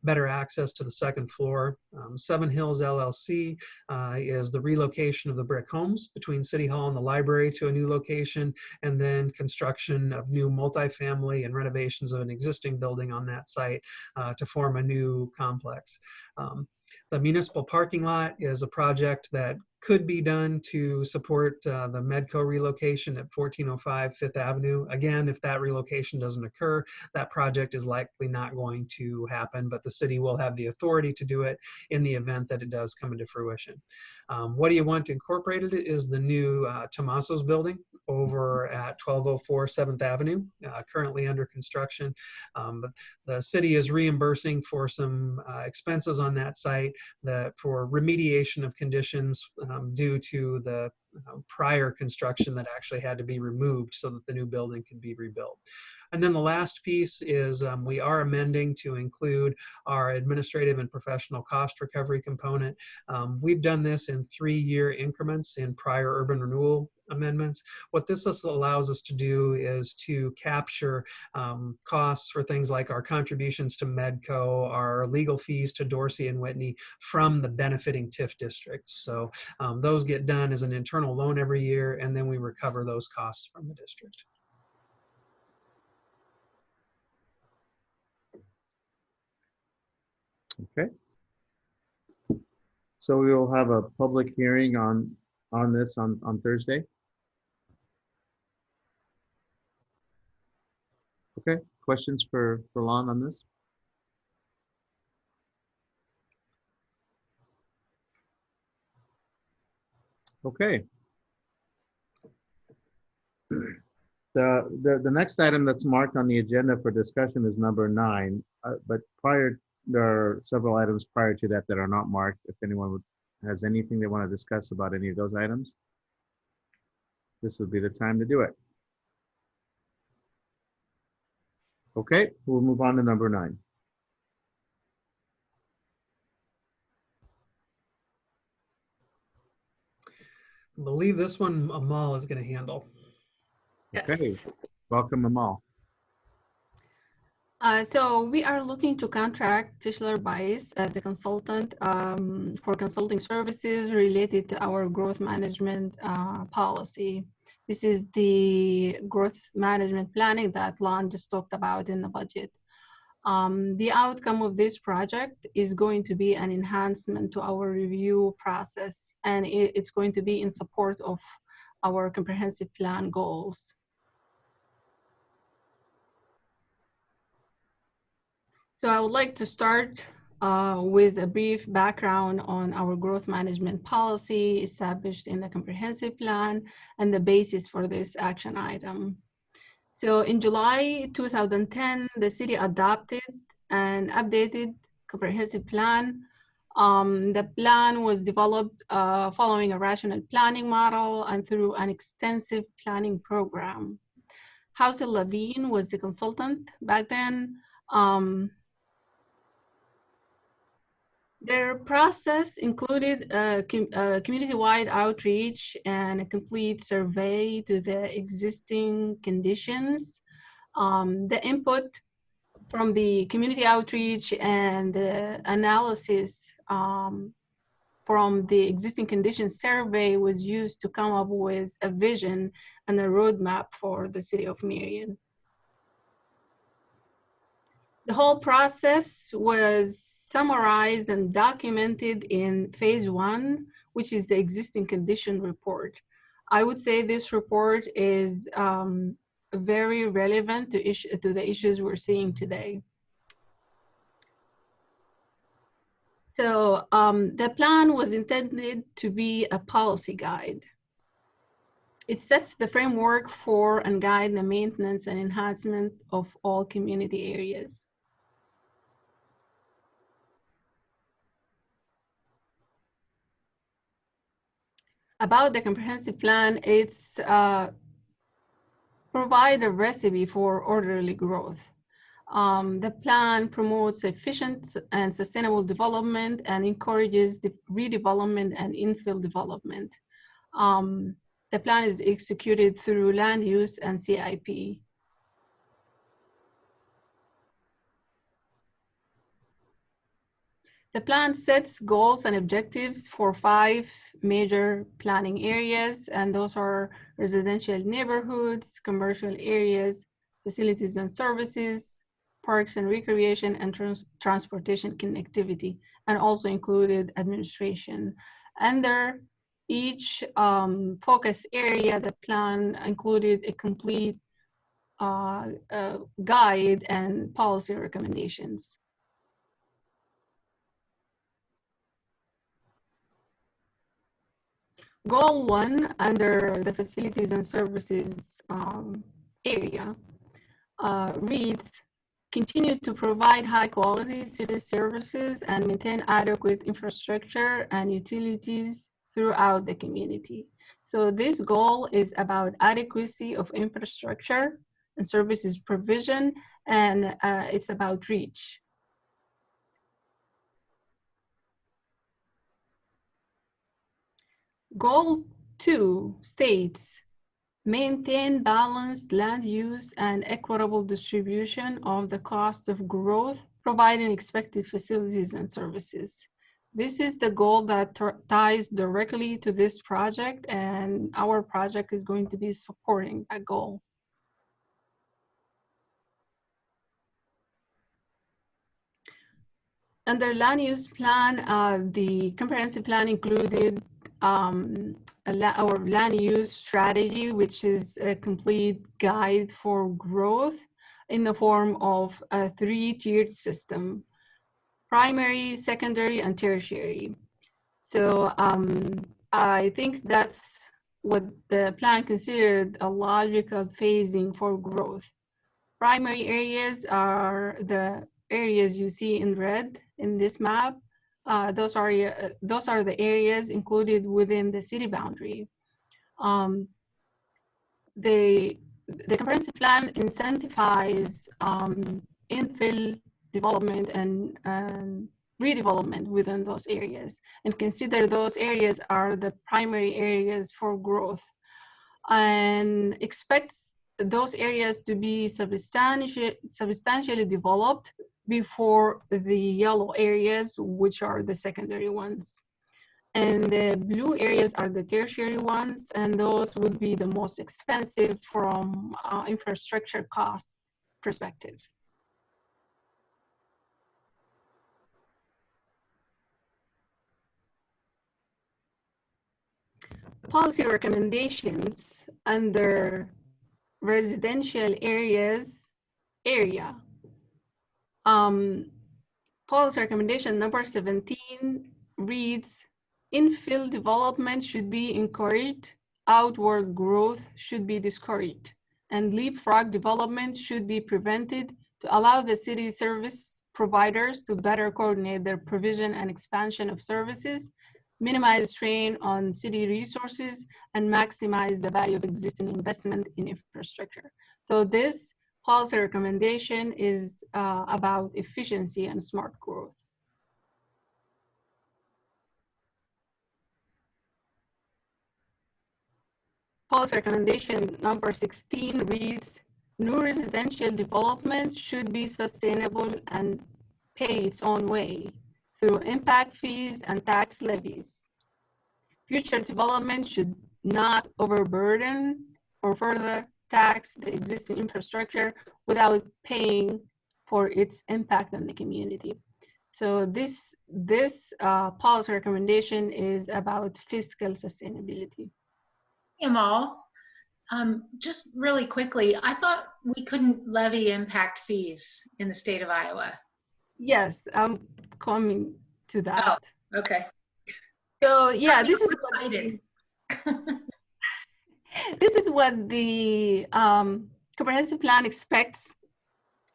B: better access to the second floor. Seven Hills LLC is the relocation of the brick homes between City Hall and the library to a new location, and then construction of new multifamily and renovations of an existing building on that site to form a new complex. The municipal parking lot is a project that could be done to support the Medco relocation at 1405 Fifth Avenue. Again, if that relocation doesn't occur, that project is likely not going to happen, but the city will have the authority to do it in the event that it does come into fruition. What do you want incorporated is the new Tomaso's building over at 1204 7th Avenue, currently under construction. The city is reimbursing for some expenses on that site for remediation of conditions due to the prior construction that actually had to be removed so that the new building can be rebuilt. And then the last piece is we are amending to include our administrative and professional cost recovery component. We've done this in 3-year increments in prior urban renewal amendments. What this allows us to do is to capture costs for things like our contributions to Medco, our legal fees to Dorsey and Whitney from the benefiting TIF districts. So those get done as an internal loan every year, and then we recover those costs from the district.
A: Okay. So we will have a public hearing on this on Thursday. Okay, questions for Lon on this? Okay. The next item that's marked on the agenda for discussion is number 9, but there are several items prior to that that are not marked. If anyone has anything they want to discuss about any of those items, this would be the time to do it. Okay, we'll move on to number 9.
B: I believe this one Amal is going to handle.
A: Okay,
E: Yes.
A: welcome Amal.
E: So we are looking to contract Tischler Bice as a consultant for consulting services related to our growth management policy. This is the growth management planning that Lon just talked about in the budget. The outcome of this project is going to be an enhancement to our review process, and it's going to be in support of our comprehensive plan goals. So I would like to start with a brief background on our growth management policy established in the comprehensive plan and the basis for this action item. So in July 2010, the city adopted an updated comprehensive plan. The plan was developed following a rational planning model and through an extensive planning program. Housel Levine was the consultant back then. Their process included a community-wide outreach and a complete survey to the existing conditions. The input from the community outreach and the analysis from the existing conditions survey was used to come up with a vision and a roadmap for the city of Marion. The whole process was summarized and documented in phase 1, which is the existing condition report. I would say this report is very relevant to the issues we're seeing today. So the plan was intended to be a policy guide. It sets the framework for and guide the maintenance and enhancement of all community areas. About the comprehensive plan, it's provide a recipe for orderly growth. The plan promotes efficient and sustainable development and encourages the redevelopment and infill development. The plan is executed through land use and CIP. The plan sets goals and objectives for 5 major planning areas, and those are residential neighborhoods, commercial areas, facilities and services, parks and recreation, and transportation connectivity, and also included administration. Under each focus area, the plan included a complete guide and policy recommendations. Goal 1 under the facilities and services area reads, continue to provide high quality city services and maintain adequate infrastructure and utilities throughout the community. So this goal is about adequacy of infrastructure and services provision, and it's about reach. Goal 2 states, maintain balanced land use and equitable distribution of the cost of growth, providing expected facilities and services. This is the goal that ties directly to this project, and our project is going to be supporting that goal. Under land use plan, the comprehensive plan included our land use strategy, which is a complete guide for growth in the form of a 3-tiered system: primary, secondary, and tertiary. So I think that's what the plan considered a logical phasing for growth. Primary areas are the areas you see in red in this map. Those are the areas included within the city boundary. The comprehensive plan incentivizes infill development and redevelopment within those areas, and consider those areas are the primary areas for growth, and expects those areas to be substantially developed before the yellow areas, which are the secondary ones. And the blue areas are the tertiary ones, and those would be the most expensive from infrastructure cost perspective. Policy recommendations under residential areas area. Policy recommendation number 17 reads, infill development should be encouraged, outward growth should be discouraged, and leapfrog development should be prevented to allow the city service providers to better coordinate their provision and expansion of services, minimize strain on city resources, and maximize the value of existing investment in infrastructure. So this policy recommendation is about efficiency and smart growth. Policy recommendation number 16 reads, new residential development should be sustainable and pay its own way through impact fees and tax levies. Future development should not overburden or further tax the existing infrastructure without paying for its impact on the community. So this policy recommendation is about fiscal sustainability.
C: Amal, just really quickly, I thought we couldn't levy impact fees in the state of Iowa.
E: Yes, I'm coming to that.
C: Oh, okay.
E: So yeah,
C: I'm
E: this is
C: excited.
E: this is what the comprehensive plan expects.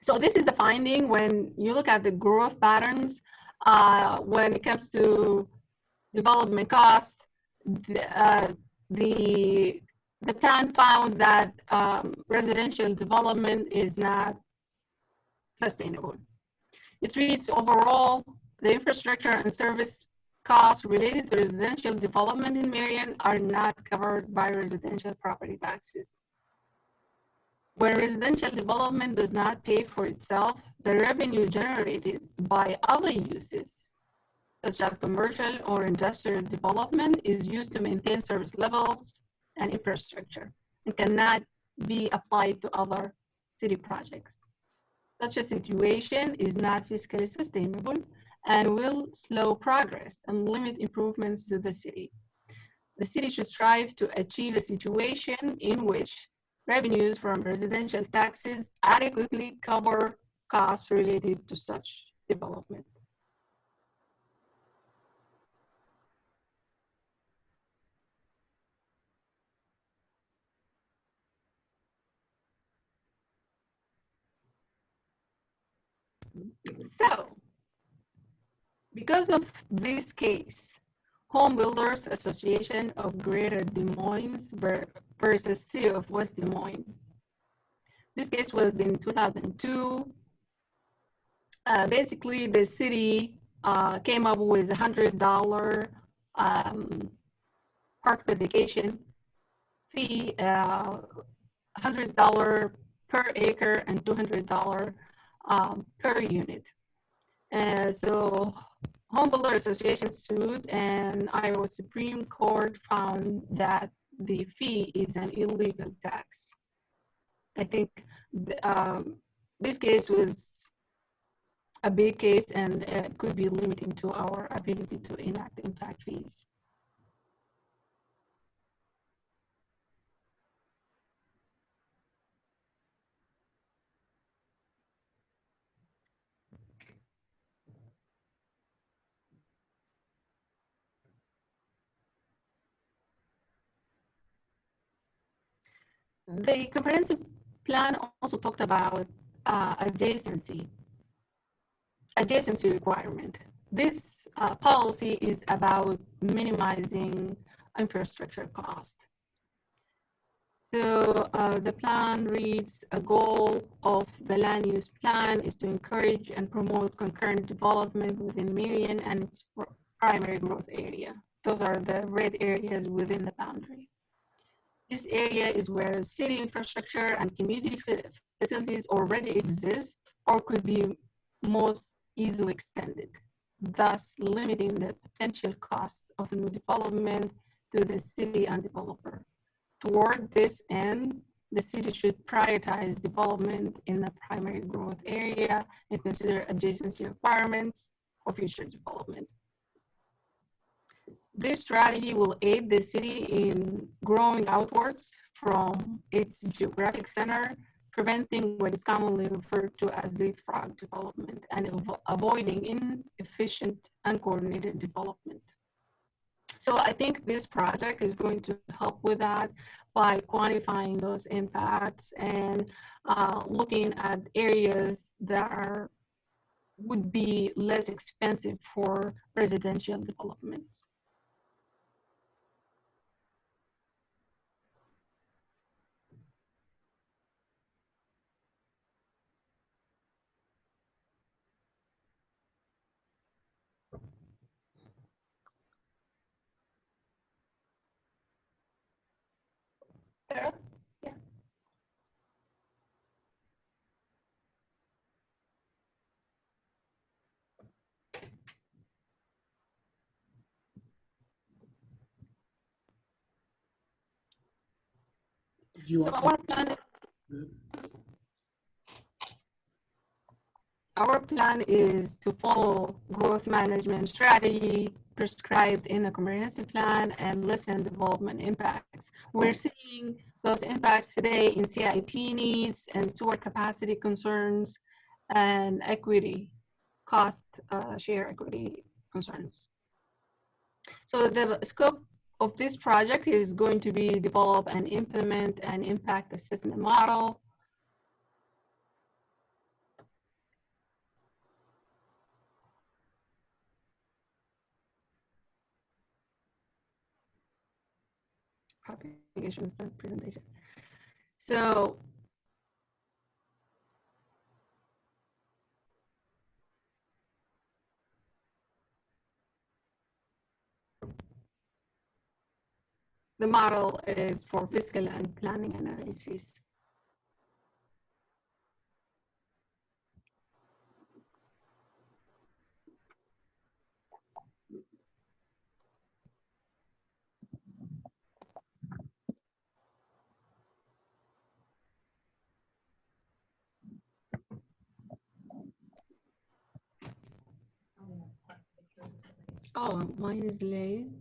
E: So this is the finding when you look at the growth patterns when it comes to development costs. The plan found that residential development is not sustainable. It reads overall, the infrastructure and service costs related to residential development in Marion are not covered by residential property taxes. When residential development does not pay for itself, the revenue generated by other uses, such as commercial or industrial development, is used to maintain service levels and infrastructure and cannot be applied to other city projects. Such a situation is not fiscally sustainable and will slow progress and limit improvements to the city. The city should strive to achieve a situation in which revenues from residential taxes adequately cover costs related to such development. So, because of this case, Home Builders Association of Greater Des Moines versus City of West Des Moines. This case was in 2002. Basically, the city came up with $100 park dedication fee, $100 per acre and $200 per unit. So Home Builder Association sued, and Iowa Supreme Court found that the fee is an illegal tax. I think this case was a big case, and it could be limiting to our ability to enact impact fees. The comprehensive plan also talked about adjacency requirement. This policy is about minimizing infrastructure cost. So the plan reads, a goal of the land use plan is to encourage and promote concurrent development within Marion and its primary growth area. Those are the red areas within the boundary. This area is where city infrastructure and community facilities already exist or could be most easily extended, thus limiting the potential cost of new development to the city and developer. Toward this end, the city should prioritize development in the primary growth area and consider adjacency requirements for future development. This strategy will aid the city in growing outwards from its geographic center, preventing what is commonly referred to as leapfrog development and avoiding inefficient, uncoordinated development. So I think this project is going to help with that by quantifying those impacts and looking at areas that would be less expensive for residential developments. Yeah.
F: Do you
E: So
F: want
E: our plan, our plan is to follow growth management strategy prescribed in the comprehensive plan and lessen development impacts. We're seeing those impacts today in CIP needs and sewer capacity concerns and equity, cost share equity concerns. So the scope of this project is going to be develop and implement an impact assessment model. Propagation presentation. So the model is for fiscal and planning analysis. Oh, mine is delayed.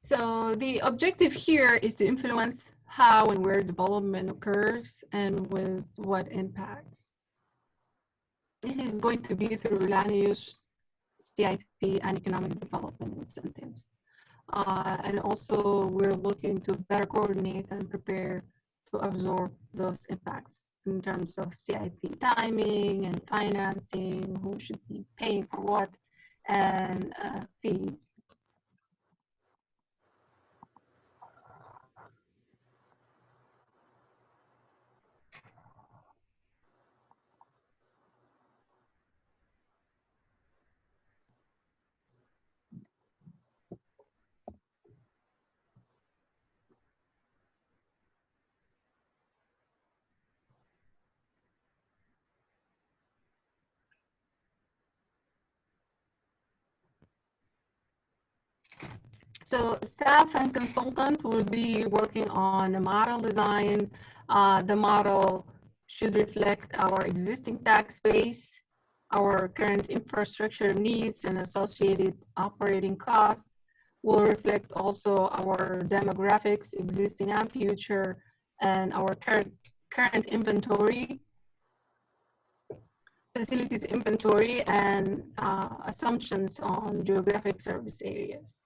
E: So the objective here is to influence how and where development occurs and with what impacts. This is going to be through land use, CIP, and economic development incentives. And also we're looking to better coordinate and prepare to absorb those impacts in terms of CIP timing and financing, who should be paying for what, and fees. So staff and consultant will be working on the model design. The model should reflect our existing tax base, our current infrastructure needs and associated operating costs. Will reflect also our demographics, existing and future, and our current inventory, facilities inventory, and assumptions on geographic service areas.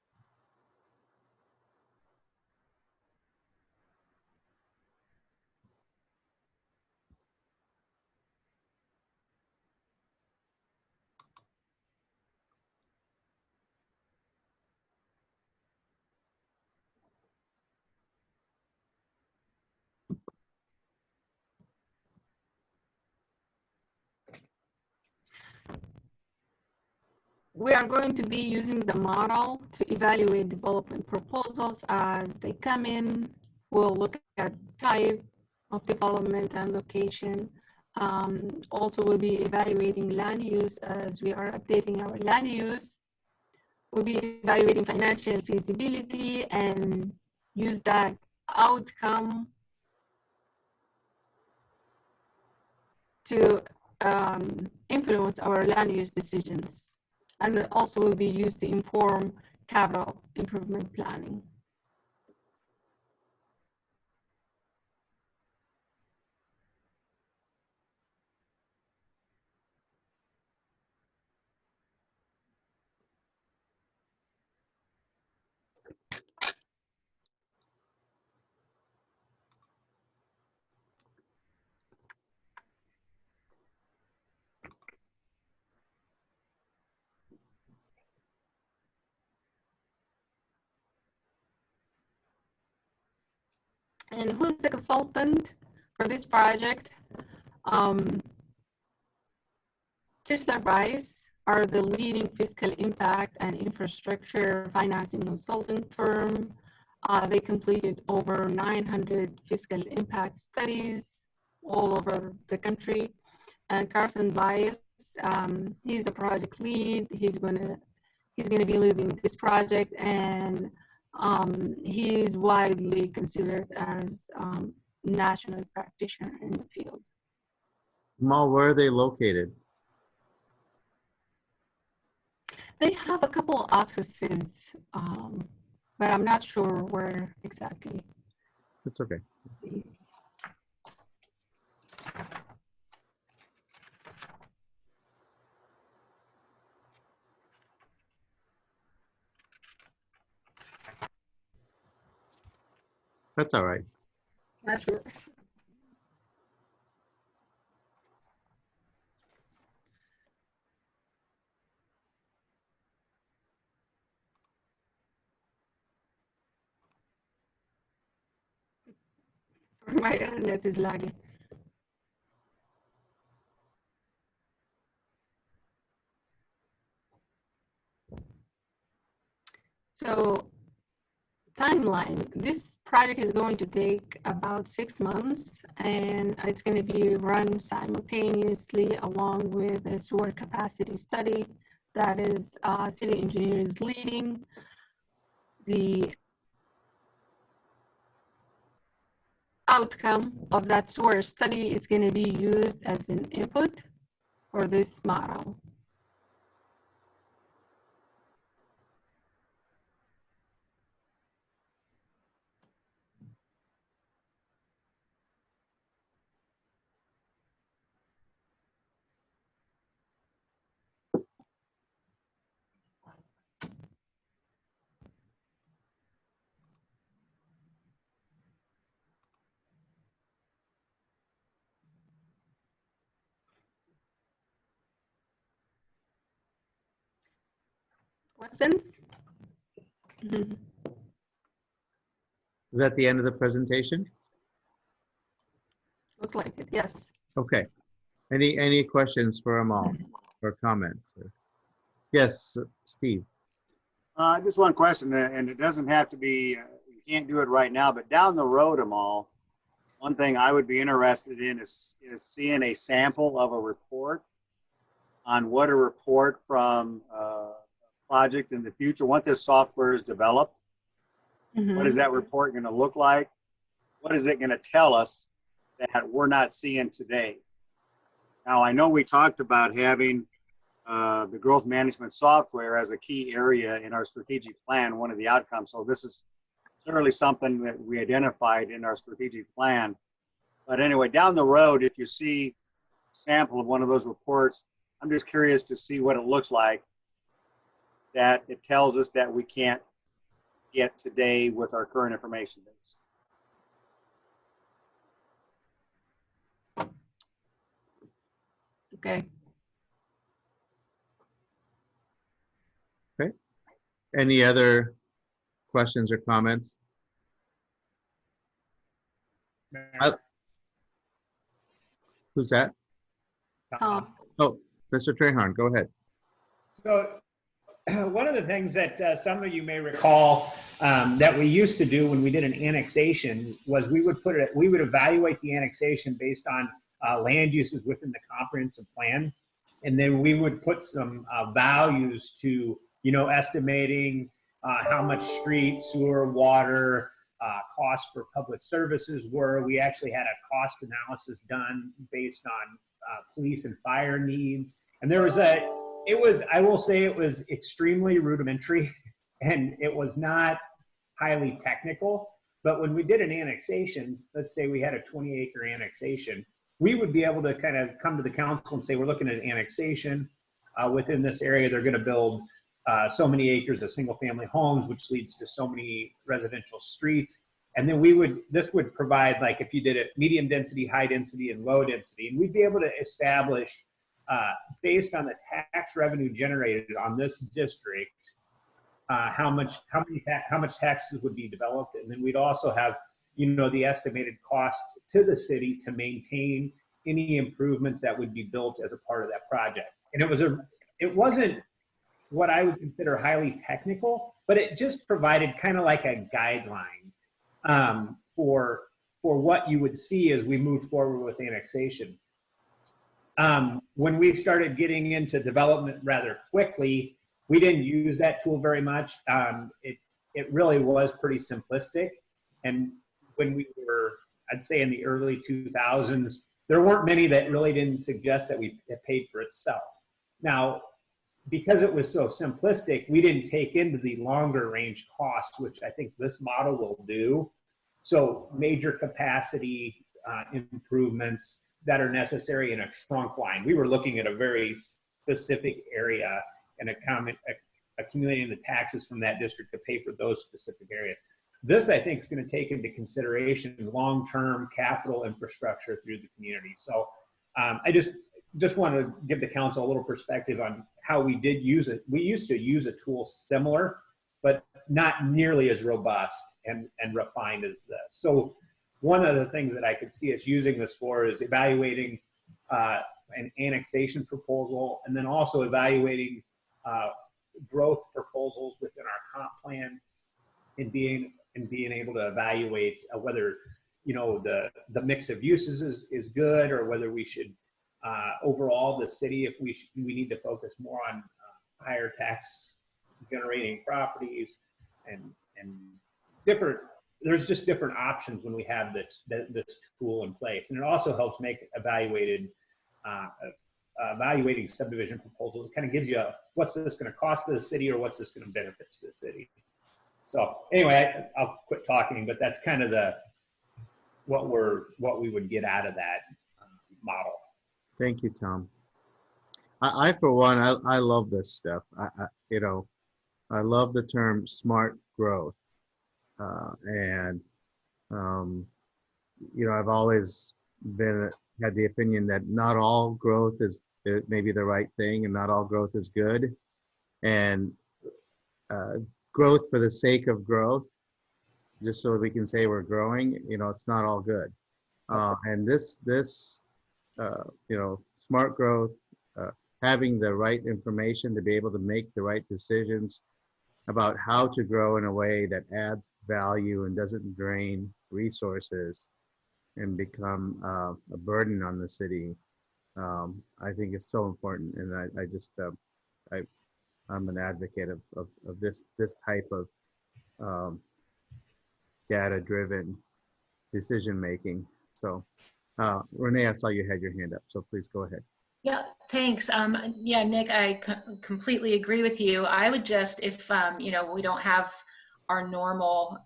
E: We are going to be using the model to evaluate development proposals as they come in. We'll look at type of development and location. Also, we'll be evaluating land use as we are updating our land use. We'll be evaluating financial feasibility and use that outcome to influence our land use decisions. And also will be used to inform capital improvement planning. And who's the consultant for this project? Tischler Rice are the leading fiscal impact and infrastructure financing consulting firm. They completed over 900 fiscal impact studies all over the country. And Carson Bias, he's the project lead. He's gonna be leading this project, and He is widely considered as national practitioner in the field.
A: Mal, where are they located?
E: They have a couple offices, but I'm not sure where exactly.
A: It's okay. That's all right.
E: Not sure. Sorry, my internet is lagging. So, timeline. This project is going to take about 6 months, and it's going to be run simultaneously along with a sewer capacity study that is city engineers leading. The outcome of that sewer study is going to be used as an input for this model. Questions?
A: Is that the end of the presentation?
E: Looks like it, yes.
A: Okay. Any questions for Amal or comments? Yes, Steve.
D: Just one question, and it doesn't have to be, you can't do it right now, but down the road, Amal, one thing I would be interested in is seeing a sample of a report on what a report from a project in the future, once this software is developed, what is that report going to look like? What is it going to tell us that we're not seeing today? Now, I know we talked about having the growth management software as a key area in our strategic plan, one of the outcomes. So this is clearly something that we identified in our strategic plan. But anyway, down the road, if you see a sample of one of those reports, I'm just curious to see what it looks like, that it tells us that we can't get today with our current information base.
E: Okay.
A: Okay. Any other questions or comments? Who's that?
E: Oh,
A: Oh, Mr. Treharn, go ahead.
F: So one of the things that some of you may recall that we used to do when we did an annexation was we would evaluate the annexation based on land uses within the comprehensive plan, and then we would put some values to, you know, estimating how much street, sewer, water, costs for public services were. We actually had a cost analysis done based on police and fire needs, and there was I will say it was extremely rudimentary and it was not highly technical. But when we did an annexation, let's say we had a 20-acre annexation, we would be able to kind of come to the council and say, we're looking at an annexation within this area. They're going to build so many acres of single family homes, which leads to so many residential streets. And then this would provide, like, if you did it medium density, high density, and low density, and we'd be able to establish based on the tax revenue generated on this district, how much taxes would be developed, and then we'd also have, you know, the estimated cost to the city to maintain any improvements that would be built as a part of that project. And it wasn't what I would consider highly technical, but it just provided kind of like a guideline for what you would see as we moved forward with annexation. When we started getting into development rather quickly, we didn't use that tool very much. it really was pretty simplistic. And when we were, I'd say in the early 2000s, there weren't many that really didn't suggest that it paid for itself. Now, because it was so simplistic, we didn't take into the longer range costs, which I think this model will do. So major capacity improvements that are necessary in a trunk line. We were looking at a very specific area and accumulating the taxes from that district to pay for those specific areas. This, I think, is going to take into consideration long-term capital infrastructure through the community. So I just want to give the council a little perspective on how we did use it. We used to use a tool similar, but not nearly as robust and refined as this. So one of the things that I could see us using this for is evaluating an annexation proposal, and then also evaluating growth proposals within our comp plan, and being able to evaluate whether, you know, the mix of uses is good, or whether we should overall the city, if we need to focus more on higher tax generating properties and different. There's just different options when we have this tool in place, and it also helps make evaluating subdivision proposals. It kind of gives you what's this going to cost the city, or what's this going to benefit to the city. So anyway, I'll quit talking, but that's kind of what we would get out of that model.
A: Thank you, Tom. I for one, I love this stuff. You know, I love the term smart growth. You know, I've always had the opinion that not all growth is maybe the right thing, and not all growth is good. And growth for the sake of growth, just so we can say we're growing, you know, it's not all good. And this you know, smart growth, having the right information to be able to make the right decisions about how to grow in a way that adds value and doesn't drain resources and become a burden on the city, I think is so important. And I'm an advocate of this type of data-driven decision making. So Renee, I saw you had your hand up, so please go ahead.
C: Yeah, thanks. Yeah, Nick, I completely agree with you. I would just, if, you know, we don't have our normal,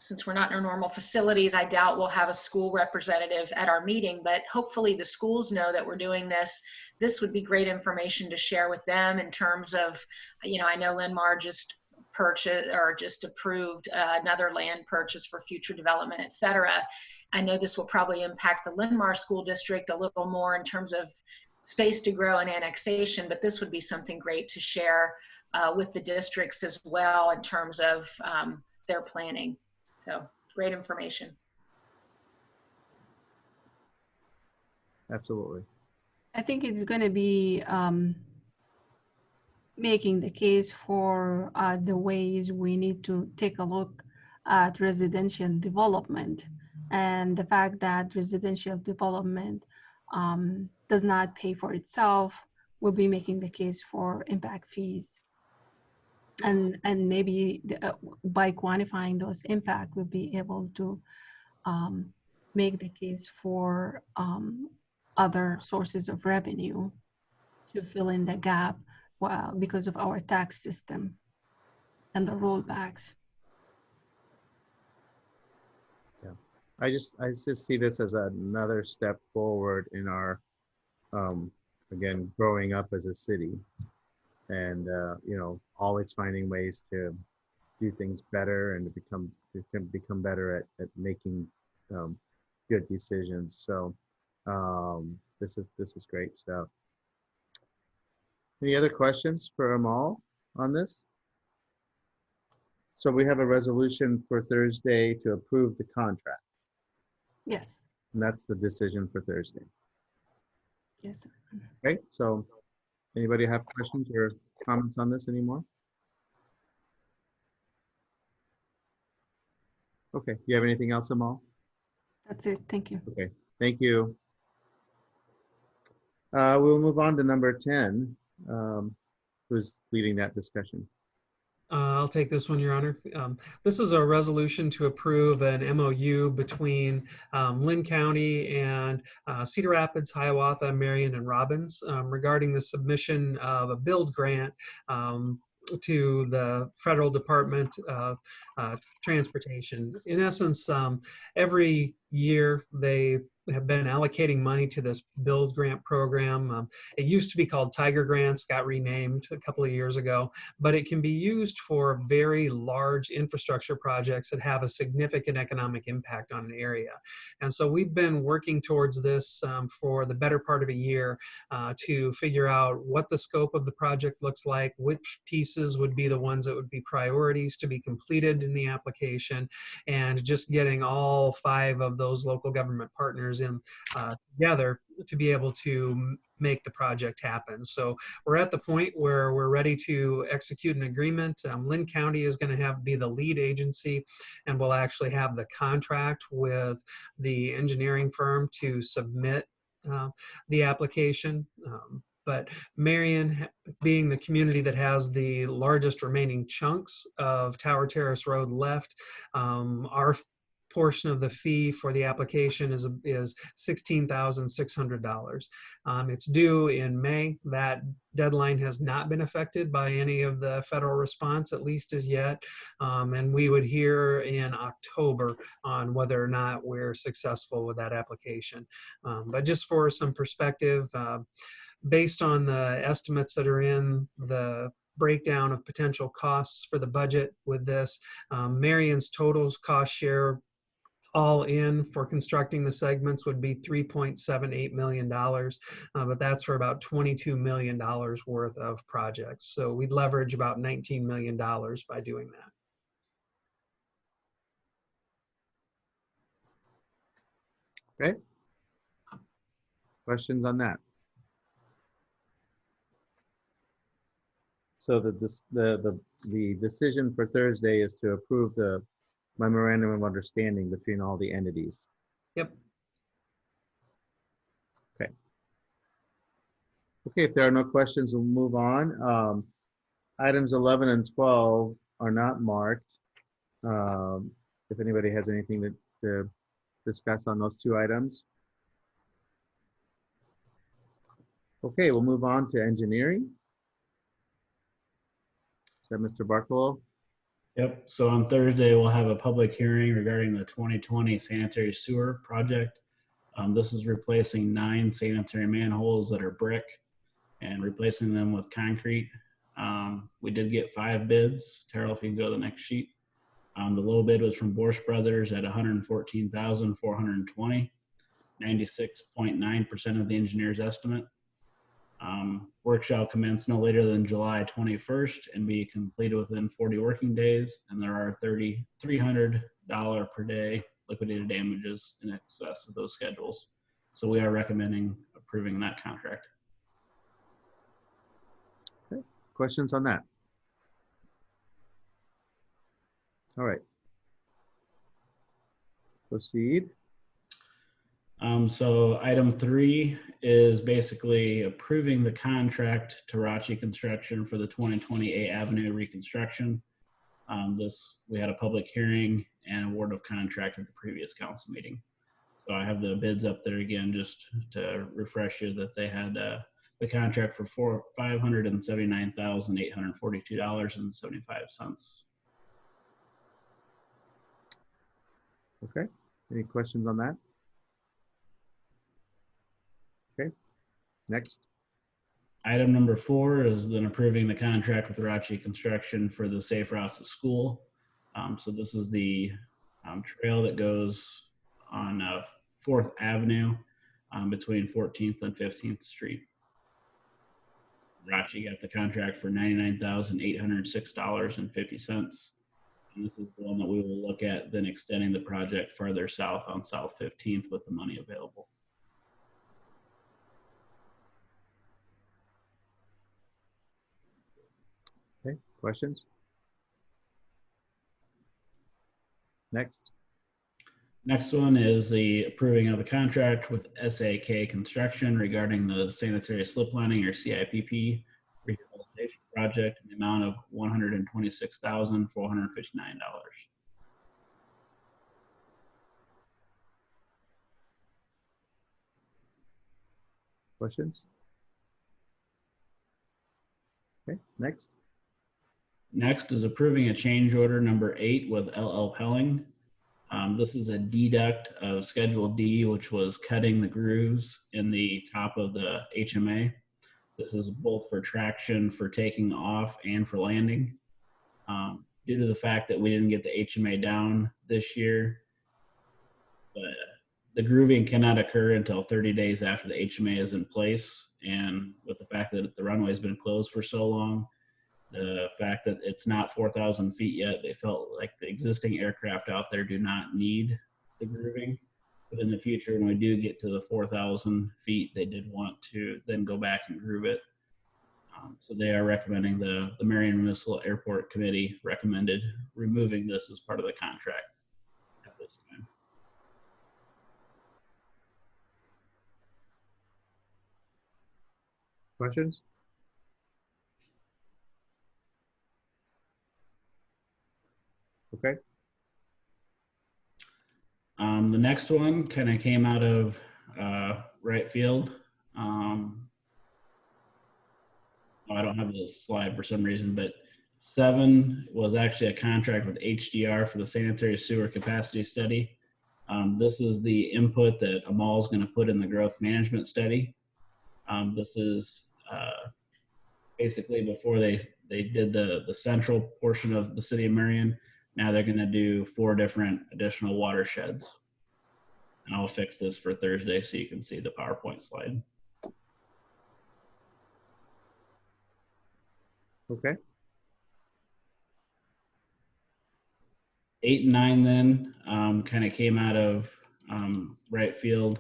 C: since we're not in our normal facilities, I doubt we'll have a school representative at our meeting, but hopefully the schools know that we're doing this. This would be great information to share with them in terms of, you know, I know Linmar just purchased or just approved another land purchase for future development, et cetera. I know this will probably impact the Linmar School District a little more in terms of space to grow and annexation, but this would be something great to share with the districts as well in terms of their planning. So great information.
A: Absolutely.
E: I think it's going to be making the case for the ways we need to take a look at residential development, and the fact that residential development does not pay for itself will be making the case for impact fees. And maybe by quantifying those impact, we'll be able to make the case for other sources of revenue to fill in the gap because of our tax system and the rollbacks.
A: Yeah, I just see this as another step forward in our, again, growing up as a city, and you know, always finding ways to do things better and to become better at making good decisions. So this is great stuff. Any other questions for Amal on this? So we have a resolution for Thursday to approve the contract.
E: Yes.
A: And that's the decision for Thursday.
E: Yes, sir.
A: Okay, so anybody have questions or comments on this anymore? Okay, do you have anything else, Amal?
E: That's it. Thank you.
A: Okay, thank you. We'll move on to number 10. Who's leading that discussion?
B: I'll take this one, Your Honor. This is a resolution to approve an MOU between Lynn County and Cedar Rapids, Hiawatha, Marion, and Robbins regarding the submission of a build grant to the Federal Department of Transportation. In essence, every year they have been allocating money to this build grant program. It used to be called Tiger Grants, got renamed a couple of years ago, but it can be used for very large infrastructure projects that have a significant economic impact on an area. And so we've been working towards this for the better part of a year to figure out what the scope of the project looks like, which pieces would be the ones that would be priorities to be completed in the application, and just getting all 5 of those local government partners in together to be able to make the project happen. So we're at the point where we're ready to execute an agreement. Lynn County is going to be the lead agency, and we'll actually have the contract with the engineering firm to submit the application. But Marion, being the community that has the largest remaining chunks of Tower Terrace Road left, our portion of the fee for the application is $16,600. It's due in May. That deadline has not been affected by any of the federal response, at least as yet. And we would hear in October on whether or not we're successful with that application. But just for some perspective, based on the estimates that are in the breakdown of potential costs for the budget with this, Marion's total cost share all in for constructing the segments would be $3.78 million, but that's for about $22 million worth of projects. So we'd leverage about $19 million by doing that.
A: Okay. Questions on that? So the decision for Thursday is to approve the memorandum of understanding between all the entities.
B: Yep.
A: Okay. Okay, if there are no questions, we'll move on. Items 11 and 12 are not marked. If anybody has anything to discuss on those 2 items. Okay, we'll move on to engineering. Is that Mr. Bartolo?
G: Yep. So on Thursday, we'll have a public hearing regarding the 2020 sanitary sewer project. This is replacing 9 sanitary manholes that are brick and replacing them with concrete. We did get 5 bids. Terrell, if you can go to the next sheet. The low bid was from Borsch Brothers at $114,420, 96.9% of the engineer's estimate. Work shall commence no later than July 21st and be completed within 40 working days. And there are $3,300 per day liquidated damages in excess of those schedules. So we are recommending approving that contract.
A: Okay. Questions on that? All right. Proceed.
G: So item 3 is basically approving the contract to Rachi Construction for the 2020 A Avenue reconstruction. We had a public hearing and award of contract at the previous council meeting. So I have the bids up there again, just to refresh you that they had the contract for $579,842.75.
A: Okay. Any questions on that? Okay. Next.
G: Item number 4 is then approving the contract with Rachi Construction for the Safe Routes to School. So this is the trail that goes on 4th Avenue between 14th and 15th Street. Rachi got the contract for $99,806.50. And this is the one that we will look at then extending the project farther south on South 15th with the money available.
A: Okay, questions? Next.
G: Next one is the approving of the contract with SAK Construction regarding the sanitary slip lining or CIPP rehabilitation project in the amount of $126,459.
A: Questions? Okay, next.
G: Next is approving a change order number 8 with LL Pelling. This is a deduct of Schedule D, which was cutting the grooves in the top of the HMA. This is both for traction, for taking off, and for landing. Due to the fact that we didn't get the HMA down this year, the grooving cannot occur until 30 days after the HMA is in place. And with the fact that the runway has been closed for so long, the fact that it's not 4,000 feet yet, they felt like the existing aircraft out there do not need the grooving. But in the future, when we do get to the 4,000 feet, they did want to then go back and groove it. So they are recommending, the Marion Municipal Airport Committee recommended removing this as part of the contract at this time.
A: Questions? Okay.
G: The next one kind of came out of right field. I don't have this slide for some reason, but 7 was actually a contract with HDR for the sanitary sewer capacity study. This is the input that a mall is going to put in the growth management study. This is basically before they did the central portion of the city of Marion. Now they're going to do 4 different additional watersheds. And I'll fix this for Thursday so you can see the PowerPoint slide.
A: Okay.
G: 8 and 9 then kind of came out of right field.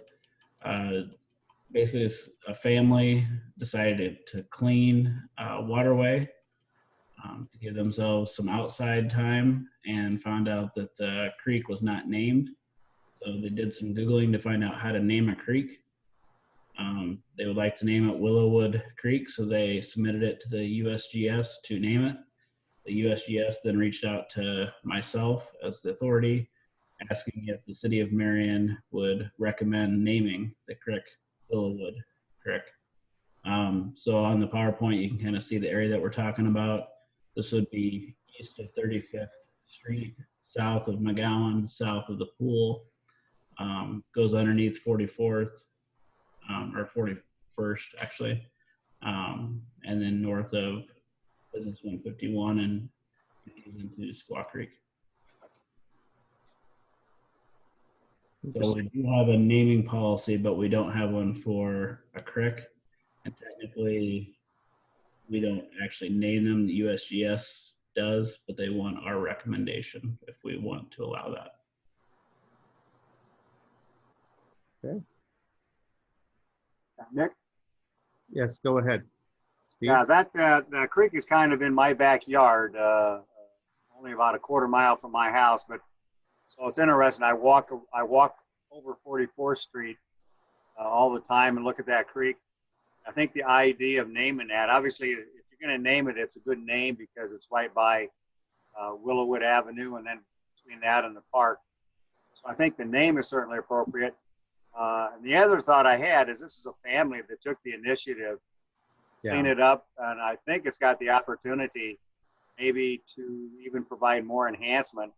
G: Basically, a family decided to clean a waterway to give themselves some outside time, and found out that the creek was not named. So they did some Googling to find out how to name a creek. They would like to name it Willowwood Creek, so they submitted it to the USGS to name it. The USGS then reached out to myself as the authority, asking if the city of Marion would recommend naming the creek Willowwood Creek. So on the PowerPoint, you can kind of see the area that we're talking about. This would be east of 35th Street, south of McGowan, south of the pool, goes underneath 44th, or 41st actually, and then north of Business 151 and into Squaw Creek. So we do have a naming policy, but we don't have one for a creek. And technically, we don't actually name them. The USGS does, but they want our recommendation if we want to allow that.
A: Okay.
D: Nick?
A: Yes, go ahead. Steve?
D: Yeah, that creek is kind of in my backyard, only about a quarter mile from my house. But so it's interesting. I walk over 44th Street all the time and look at that creek. I think the idea of naming that, obviously, if you're going to name it, it's a good name because it's right by Willowwood Avenue, and then between that and the park. So I think the name is certainly appropriate. And the other thought I had is this is a family that took the initiative, clean it up, and I think it's got the opportunity maybe to even provide more enhancement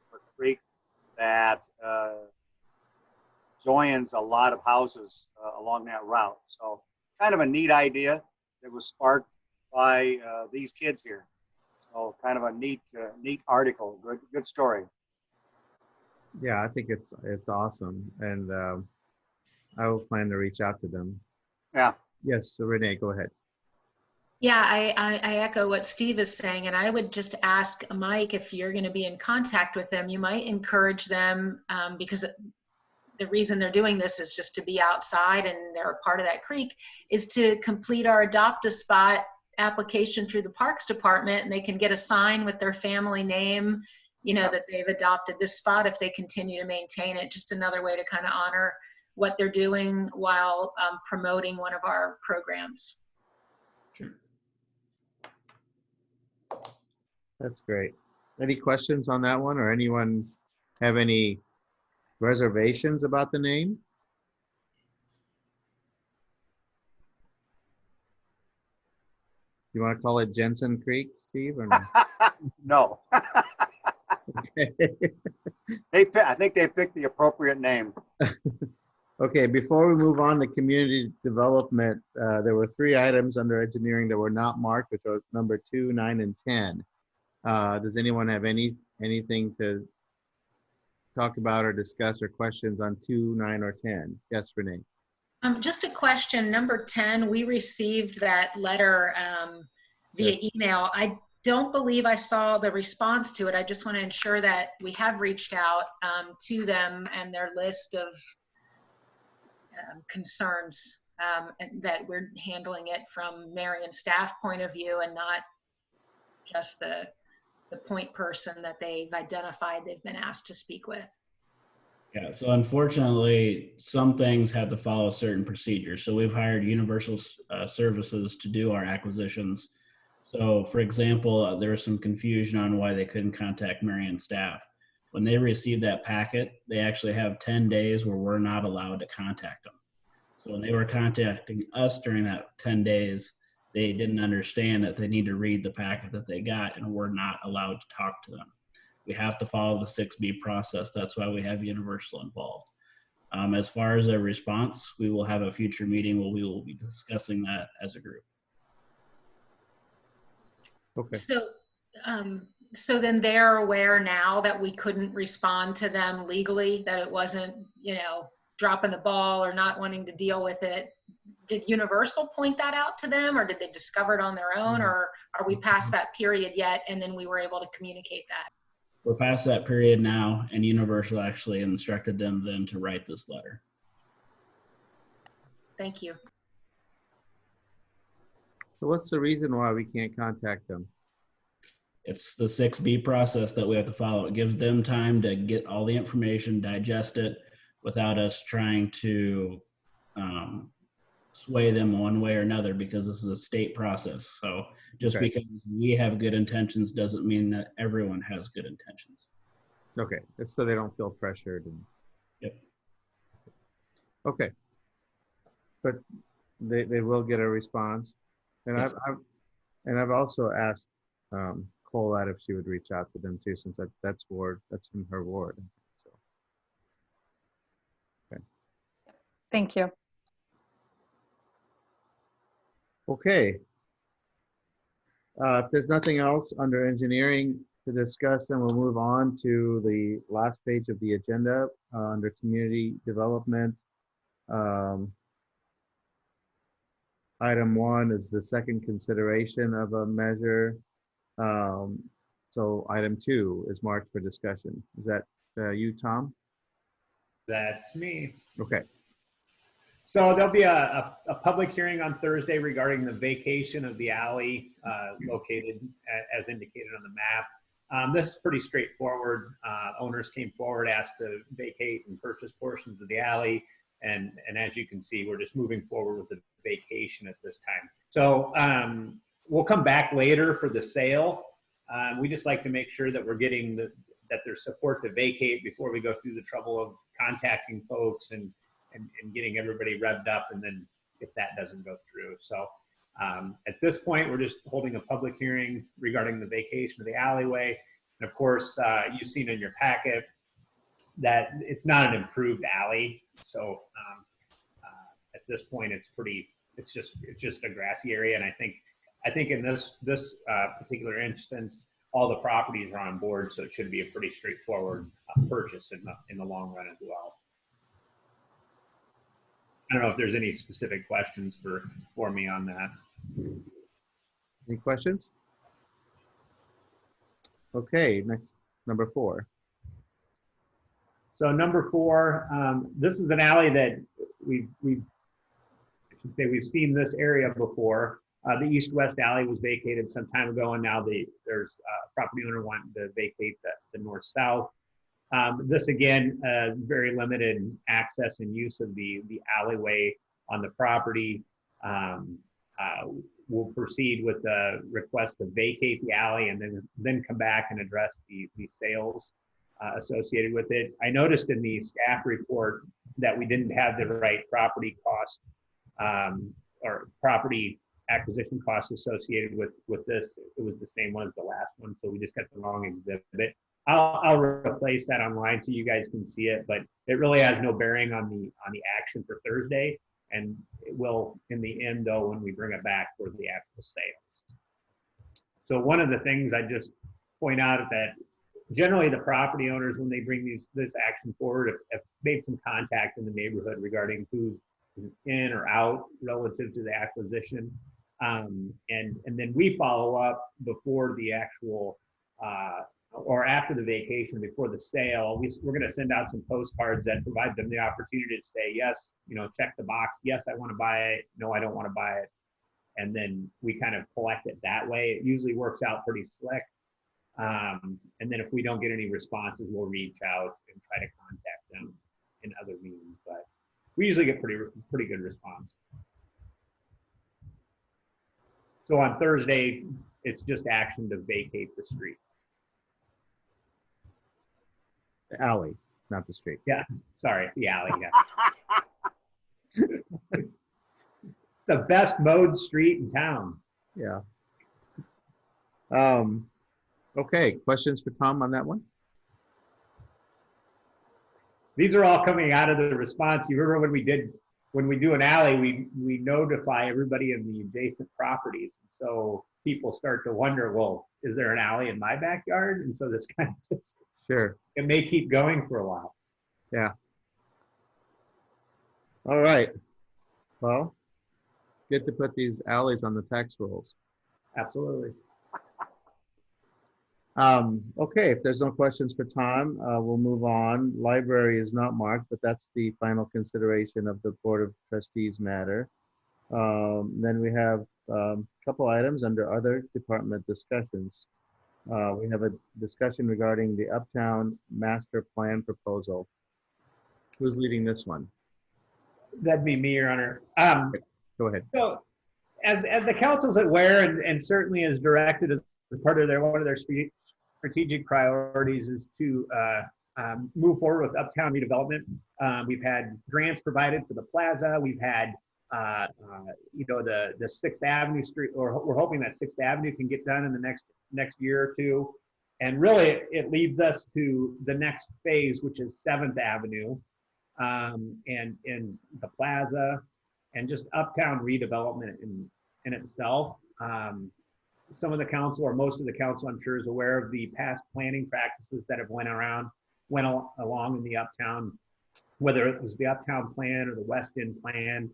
D: for a creek that joins a lot of houses along that route. So kind of a neat idea that was sparked by these kids here. So kind of a neat article, good story.
A: Yeah, I think it's awesome, and I will plan to reach out to them.
D: Yeah.
A: Yes, so Renee, go ahead.
C: Yeah, I echo what Steve is saying, and I would just ask Mike, if you're going to be in contact with them, you might encourage them, because the reason they're doing this is just to be outside and they're a part of that creek, is to complete our Adopt a Spot application through the Parks Department, and they can get a sign with their family name, you know, that they've adopted this spot if they continue to maintain it. Just another way to kind of honor what they're doing while promoting one of our programs.
G: Sure.
A: That's great. Any questions on that one, or anyone have any reservations about the name? You want to call it Jensen Creek, Steve, or no?
D: No,
A: Okay.
D: I think they picked the appropriate name.
A: Okay, before we move on to community development, there were 3 items under engineering that were not marked, which are number 2, 9, and 10. Does anyone have anything to talk about or discuss or questions on 2, 9, or 10? Yes, Renee.
C: Just a question, number 10, we received that letter via
A: Yes.
C: email. I don't believe I saw the response to it. I just want to ensure that we have reached out to them and their list of concerns, and that we're handling it from Marion staff point of view and not just the point person that they've identified they've been asked to speak with.
G: Yeah, so unfortunately, some things have to follow certain procedures. So we've hired Universal Services to do our acquisitions. So for example, there was some confusion on why they couldn't contact Marion staff. When they received that packet, they actually have 10 days where we're not allowed to contact them. So when they were contacting us during that 10 days, they didn't understand that they need to read the packet that they got, and we're not allowed to talk to them. We have to follow the 6B process. That's why we have Universal involved. As far as a response, we will have a future meeting where we will be discussing that as a group.
A: Okay.
C: So then they're aware now that we couldn't respond to them legally, that it wasn't, dropping the ball or not wanting to deal with it. Did Universal point that out to them, or did they discover it on their own, or are we past that period yet and then we were able to communicate that?
G: We're past that period now, and Universal actually instructed them then to write this letter.
C: Thank you.
A: So what's the reason why we can't contact them?
G: It's the 6B process that we have to follow. It gives them time to get all the information, digest it, without us trying to sway them one way or another, because this is a state process. So just
A: Okay.
G: because we have good intentions doesn't mean that everyone has good intentions.
A: Okay, it's so they don't feel pressured. And...
G: Yep.
A: Okay. But they will get a response. And
G: Yes.
A: I've also asked Colette if she would reach out to them too, since that's from her ward. So. Okay.
H: Thank you.
A: Okay. If there's nothing else under engineering to discuss, then we'll move on to the last page of the agenda under community development. Item 1 is the second consideration of a measure. So item 2 is marked for discussion. Is that you, Tom?
F: That's me.
A: Okay.
F: So there'll be a public hearing on Thursday regarding the vacation of the alley located as indicated on the map. This is pretty straightforward. Owners came forward, asked to vacate and purchase portions of the alley. And as you can see, we're just moving forward with the vacation at this time. So we'll come back later for the sale. We just like to make sure that we're getting that there's support to vacate before we go through the trouble of contacting folks and getting everybody revved up, and then if that doesn't go through. So at this point, we're just holding a public hearing regarding the vacation of the alleyway. And of course, you've seen in your packet that it's not an improved alley. So at this point, it's just a grassy area. And I think in this particular instance, all the properties are on board, so it should be a pretty straightforward purchase in the long run as well. I don't know if there's any specific questions for me on that.
A: Any questions? Okay, next, number 4.
F: So number 4, this is an alley that we've seen this area before. The east-west alley was vacated some time ago, and now there's a property owner wanting to vacate the north-south. This again, very limited access and use of the alleyway on the property. we'll proceed with the request to vacate the alley and then come back and address the sales associated with it. I noticed in the staff report that we didn't have the right property cost or property acquisition costs associated with this. It was the same one as the last one, so we just got the wrong exhibit. I'll replace that online so you guys can see it, but it really has no bearing on the action for Thursday, and it will in the end though when we bring it back for the actual sales. So one of the things I just point out is that generally the property owners, when they bring this action forward, have made some contact in the neighborhood regarding who's in or out relative to the acquisition. And then we follow up before the actual, or after the vacation, before the sale. We're going to send out some postcards that provide them the opportunity to say, yes, check the box. Yes, I want to buy it. No, I don't want to buy it. And then we kind of collect it that way. It usually works out pretty slick. And then if we don't get any responses, we'll reach out and try to contact them in other means. But we usually get pretty good response. So on Thursday, it's just action to vacate the street.
A: The alley, not the street.
F: Yeah, sorry, the alley, yeah. It's the best mowed street in town.
A: Yeah. Okay, questions for Tom on that one?
F: These are all coming out of the response. You remember when we do an alley, we notify everybody in the adjacent properties. So people start to wonder, well, is there an alley in my backyard? And so this kind of just,
A: sure,
F: it may keep going for a while.
A: Yeah. All right. Well, good to put these alleys on the tax rolls.
F: Absolutely.
A: Okay, if there's no questions for Tom, we'll move on. Library is not marked, but that's the final consideration of the Board of Trustees matter. Then we have a couple items under other department discussions. We have a discussion regarding the Uptown Master Plan proposal. Who's leading this one?
F: That'd be me, Your Honor.
A: Go ahead.
F: So, as the council's aware, and certainly as directed as part of one of their strategic priorities is to move forward with uptown redevelopment. We've had grants provided for the plaza. We've had the 6th Avenue street, or we're hoping that 6th Avenue can get done in the next year or two. And really, it leads us to the next phase, which is 7th Avenue and the plaza, and just uptown redevelopment in itself. Some of the council, or most of the council, I'm sure, is aware of the past planning practices that have went along in the uptown, whether it was the uptown plan or the West End plan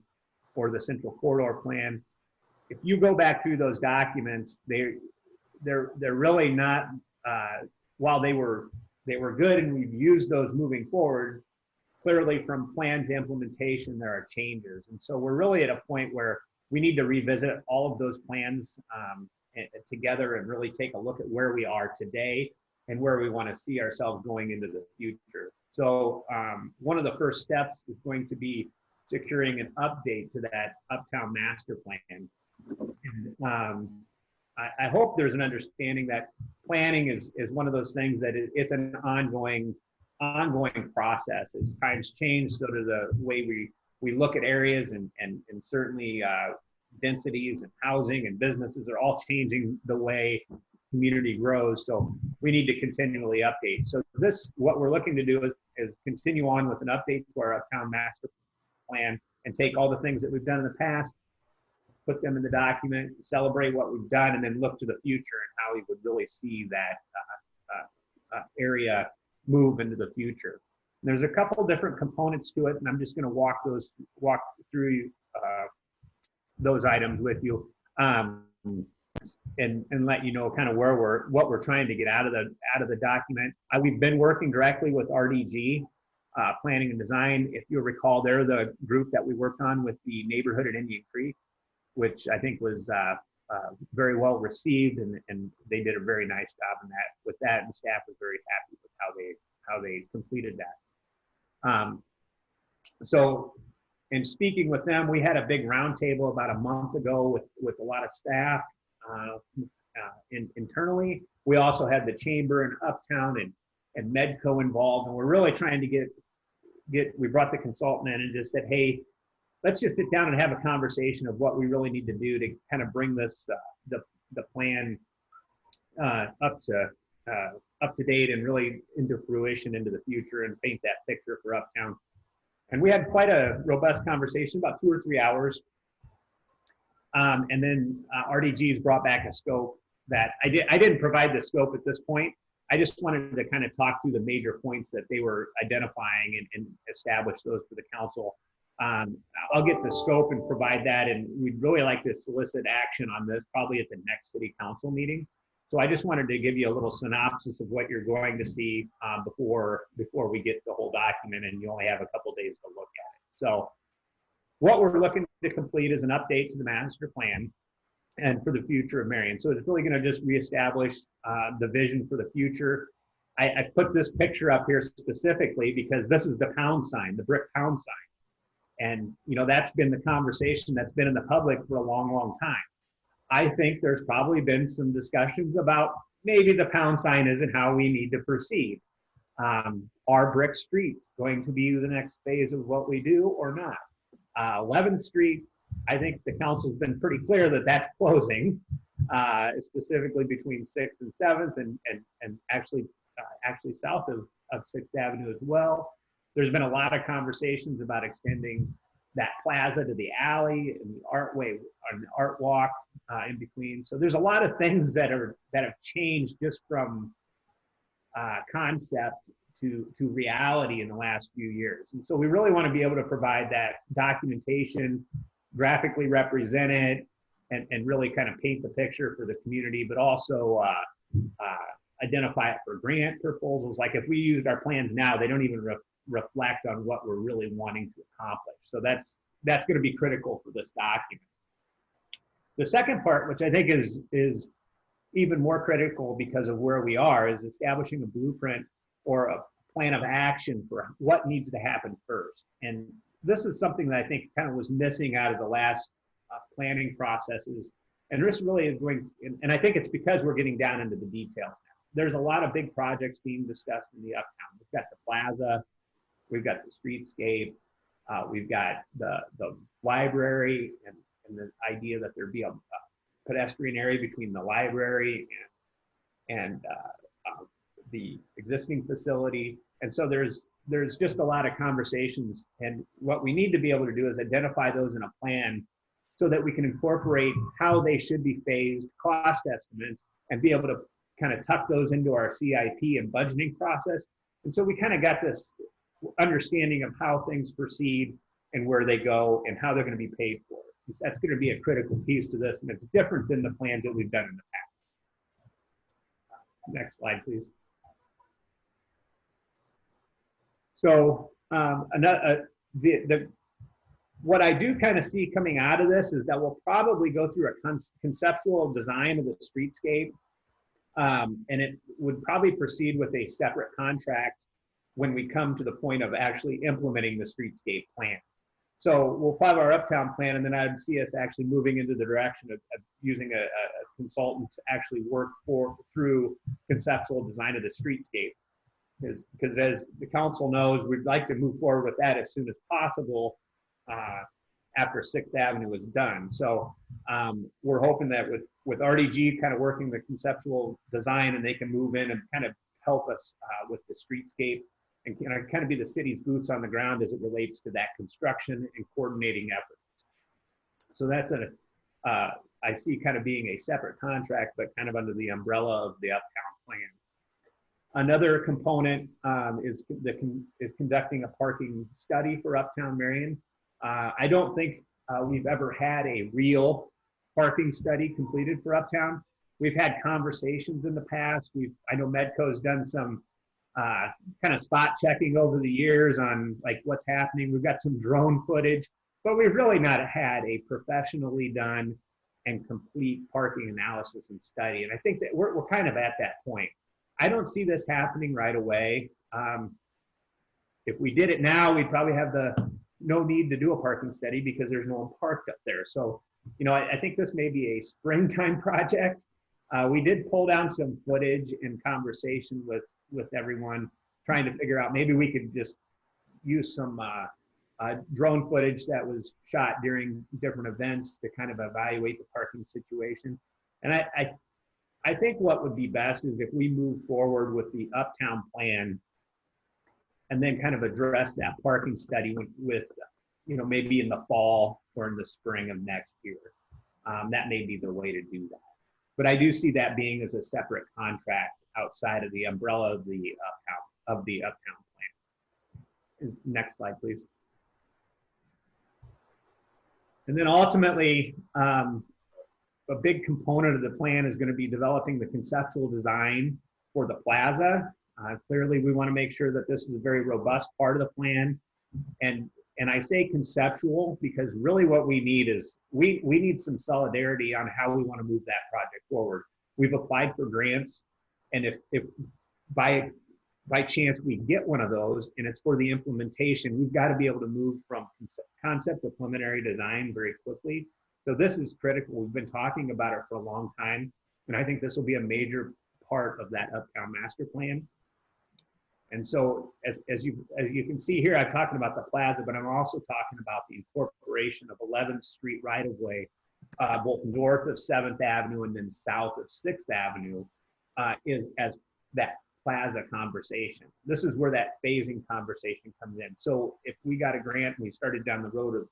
F: or the Central Corridor plan. If you go back through those documents, they're really not. While they were good and we've used those moving forward, clearly from plan to implementation there are changes, and so we're really at a point where we need to revisit all of those plans together and really take a look at where we are today and where we want to see ourselves going into the future. So one of the first steps is going to be securing an update to that Uptown Master Plan. And, I hope there's an understanding that planning is one of those things that it's an ongoing process. As times change, so do the way we look at areas, and certainly densities and housing and businesses are all changing the way community grows. So we need to continually update. So what we're looking to do is continue on with an update to our Uptown Master Plan and take all the things that we've done in the past, put them in the document, celebrate what we've done, and then look to the future and how we would really see that area move into the future. There's a couple different components to it, and I'm just going to walk through those items with you, and let you know kind of what we're trying to get out of the document. We've been working directly with RDG, Planning and Design. If you'll recall, they're the group that we worked on with the neighborhood at Indian Creek, which I think was very well received, and they did a very nice job with that, and the staff was very happy with how they completed that. So And speaking with them, we had a big roundtable about a month ago with a lot of staff internally. We also had the chamber and Uptown and Medco involved, and we're really trying to we brought the consultant in and just said, hey, let's just sit down and have a conversation of what we really need to do to kind of bring this the plan up to date and really into fruition into the future and paint that picture for Uptown. And we had quite a robust conversation, about 2 or 3 hours. And then RDG's brought back a scope that I didn't provide the scope at this point. I just wanted to kind of talk through the major points that they were identifying and establish those for the council. I'll get the scope and provide that, and we'd really like to solicit action on this probably at the next city council meeting. So I just wanted to give you a little synopsis of what you're going to see before we get the whole document, and you only have a couple days to look at it. So what we're looking to complete is an update to the master plan and for the future of Marion. So it's really going to just reestablish the vision for the future. I put this picture up here specifically because this is the pound sign, the brick pound sign. And, you know, that's been the conversation that's been in the public for a long, long time. I think there's probably been some discussions about maybe the pound sign isn't how we need to proceed. Are brick streets going to be the next phase of what we do or not? 11th Street, I think the council's been pretty clear that that's closing, specifically between 6th and 7th and actually south of 6th Avenue as well. There's been a lot of conversations about extending that plaza to the alley and the artway and the art walk in between. So there's a lot of things that have changed just from concept to reality in the last few years. And so we really want to be able to provide that documentation, graphically represent it, and really kind of paint the picture for the community, but also identify it for grant proposals. Like if we used our plans now, they don't even reflect on what we're really wanting to accomplish. So that's going to be critical for this document. The second part, which I think is even more critical because of where we are, is establishing a blueprint or a plan of action for what needs to happen first. And this is something that I think kind of was missing out of the last planning processes. And this really is going, and I think it's because we're getting down into the details now. There's a lot of big projects being discussed in the Uptown. We've got the plaza, we've got the streetscape, we've got the library and the idea that there be a pedestrian area between the library and the existing facility. And so there's just a lot of conversations, and what we need to be able to do is identify those in a plan so that we can incorporate how they should be phased, cost estimates, and be able to kind of tuck those into our CIP and budgeting process. And so we kind of got this understanding of how things proceed and where they go and how they're going to be paid for. That's going to be a critical piece to this, and it's different than the plans that we've done in the past. Next slide, please. So what I do kind of see coming out of this is that we'll probably go through a conceptual design of the streetscape, and it would probably proceed with a separate contract when we come to the point of actually implementing the streetscape plan. So we'll have our Uptown plan, and then I'd see us actually moving into the direction of using a consultant to actually work through conceptual design of the streetscape. Because as the council knows, we'd like to move forward with that as soon as possible after 6th Avenue is done. So we're hoping that with RDG kind of working the conceptual design, and they can move in and kind of help us with the streetscape and kind of be the city's boots on the ground as it relates to that construction and coordinating efforts. So that's I see kind of being a separate contract, but kind of under the umbrella of the Uptown plan. Another component is conducting a parking study for Uptown Marion. I don't think we've ever had a real parking study completed for Uptown. We've had conversations in the past. I know Medco's done some kind of spot checking over the years on like what's happening. We've got some drone footage, but we've really not had a professionally done and complete parking analysis and study. And I think that we're kind of at that point. I don't see this happening right away. If we did it now, we'd probably have the no need to do a parking study because there's no one parked up there. So, you know, I think this may be a springtime project. We did pull down some footage and conversation with everyone, trying to figure out maybe we could just use some drone footage that was shot during different events to kind of evaluate the parking situation. And I think what would be best is if we move forward with the Uptown plan and then kind of address that parking study with you know, maybe in the fall or in the spring of next year. That may be the way to do that. But I do see that being as a separate contract outside of the umbrella of the Uptown plan. Next slide, please. And then ultimately, a big component of the plan is going to be developing the conceptual design for the plaza. Clearly, we want to make sure that this is a very robust part of the plan. And I say conceptual because really what we need is, we need some solidarity on how we want to move that project forward. We've applied for grants, and if by chance we get one of those and it's for the implementation, we've got to be able to move from concept to preliminary design very quickly. So this is critical. We've been talking about it for a long time, and I think this will be a major part of that Uptown master plan. And so as you can see here, I'm talking about the plaza, but I'm also talking about the incorporation of 11th Street right-of-way, both north of 7th Avenue and then south of 6th Avenue, is as that plaza conversation. This is where that phasing conversation comes in. So if we got a grant and we started down the road of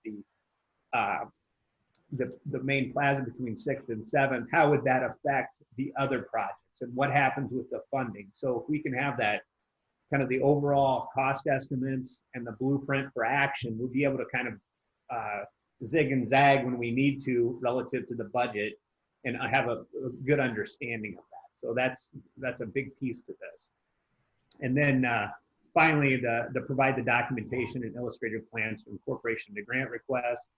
F: the main plaza between 6th and 7th, how would that affect the other projects? And what happens with the funding? So if we can have that kind of the overall cost estimates and the blueprint for action, we'll be able to kind of zig and zag when we need to relative to the budget and have a good understanding of that. So that's a big piece to this. And then finally, the provide the documentation and illustrative plans for incorporation to grant requests.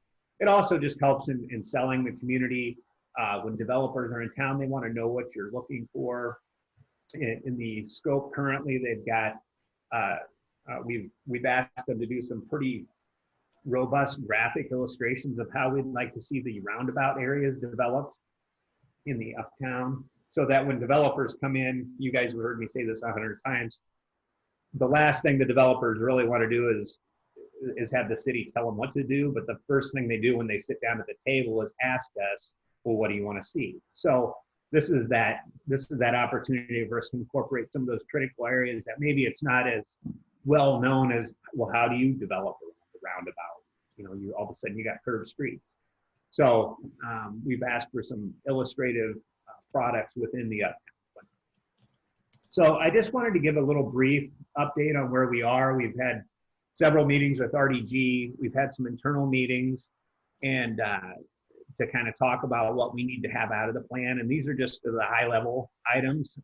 F: It also just helps in selling the community. When developers are in town, they want to know what you're looking for. In the scope currently, they've got, we've asked them to do some pretty robust graphic illustrations of how we'd like to see the roundabout areas developed in the Uptown, so that when developers come in, you guys have heard me say this 100 times, the last thing the developers really want to do is have the city tell them what to do, but the first thing they do when they sit down at the table is ask us, well, what do you want to see? So this is that opportunity for us to incorporate some of those critical areas that maybe it's not as well known as, well, how do you develop the roundabout? You know, you all of a sudden you got curved streets. So we've asked for some illustrative products within the Uptown. So I just wanted to give a little brief update on where we are. We've had several meetings with RDG. We've had some internal meetings, and to kind of talk about what we need to have out of the plan. And these are just the high level items.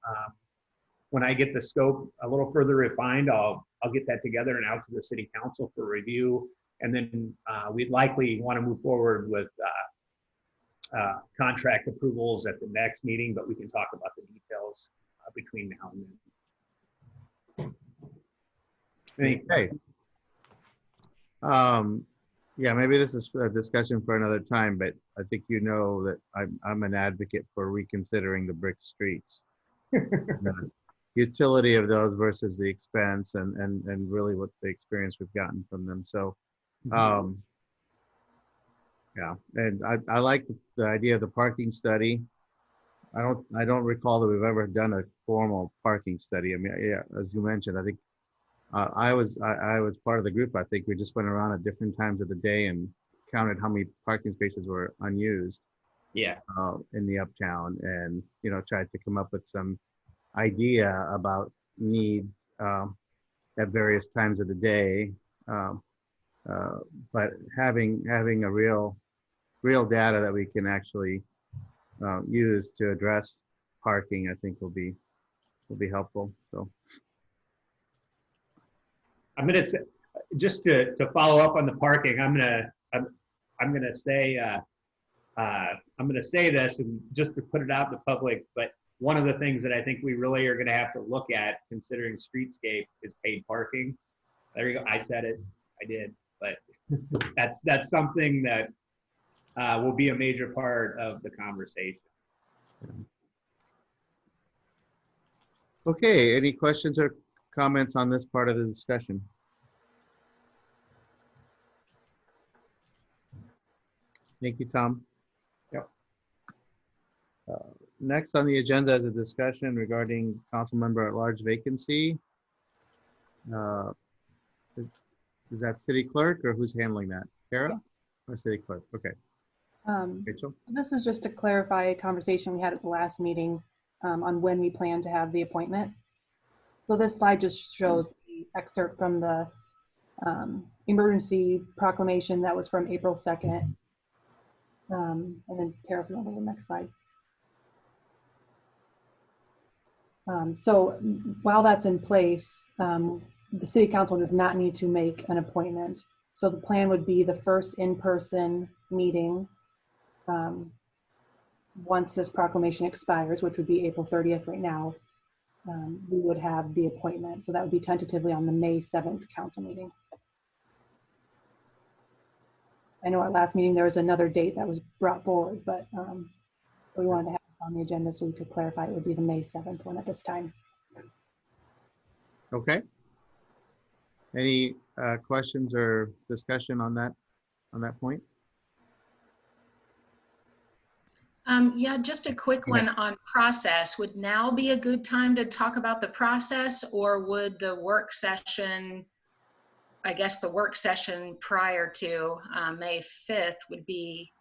F: When I get the scope a little further refined, I'll get that together and out to the city council for review. And then we'd likely want to move forward with contract approvals at the next meeting, but we can talk about the details between now and then.
A: Okay. Yeah, maybe this is a discussion for another time, but I think you know that I'm an advocate for reconsidering the brick streets. The utility of those versus the expense and really what the experience we've gotten from them. So, yeah, and I like the idea of the parking study. I don't recall that we've ever done a formal parking study. I mean, yeah, as you mentioned, I think I was part of the group. I think we just went around at different times of the day and counted how many parking spaces were unused.
F: Yeah.
A: In the Uptown, and tried to come up with some idea about needs at various times of the day. But having a real data that we can actually use to address parking, I think will be helpful. So.
F: I'm going to say, just to follow up on the parking, I'm going to say this, and just to put it out in the public, but one of the things that I think we really are going to have to look at considering streetscape is paid parking. There you go. I said it. I did, but that's something that will be a major part of the conversation.
A: Okay, any questions or comments on this part of the discussion? Thank you, Tom.
F: Yep.
A: Next on the agenda is a discussion regarding council member at large vacancy. Is that city clerk or who's handling that? Kara?
I: Yeah.
A: Or city clerk? Okay. Rachel?
I: This is just to clarify a conversation we had at the last meeting on when we plan to have the appointment. So this slide just shows the excerpt from the emergency proclamation that was from April 2nd. And then Tara, can you go to the next slide? So while that's in place, the city council does not need to make an appointment. So the plan would be the first in-person meeting once this proclamation expires, which would be April 30th right now, we would have the appointment. So that would be tentatively on the May 7th council meeting. I know at last meeting there was another date that was brought forward, but we wanted to have this on the agenda so we could clarify it would be the May 7th one at this time.
A: Okay. Any questions or discussion on that point?
C: Yeah, just a quick one on process. Would now be a good time to talk about the process, or would the work session, I guess the work session prior to May 5th would be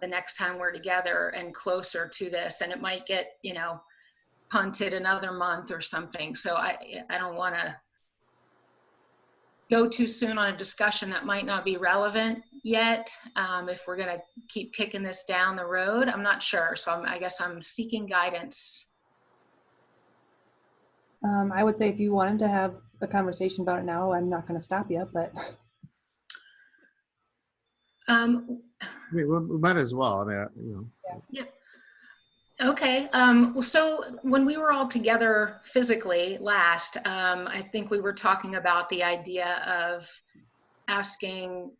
C: the next time we're together and closer to this, and it might get, you know, punted another month or something. So I don't want to go too soon on a discussion that might not be relevant yet. If we're going to keep kicking this down the road, I'm not sure. So I guess I'm seeking guidance.
I: I would say if you wanted to have a conversation about it now, I'm not going to stop you, but.
A: I mean, we might as well. I mean, you know.
C: Yeah. Okay. Well, so when we were all together physically last, I think we were talking about the idea of asking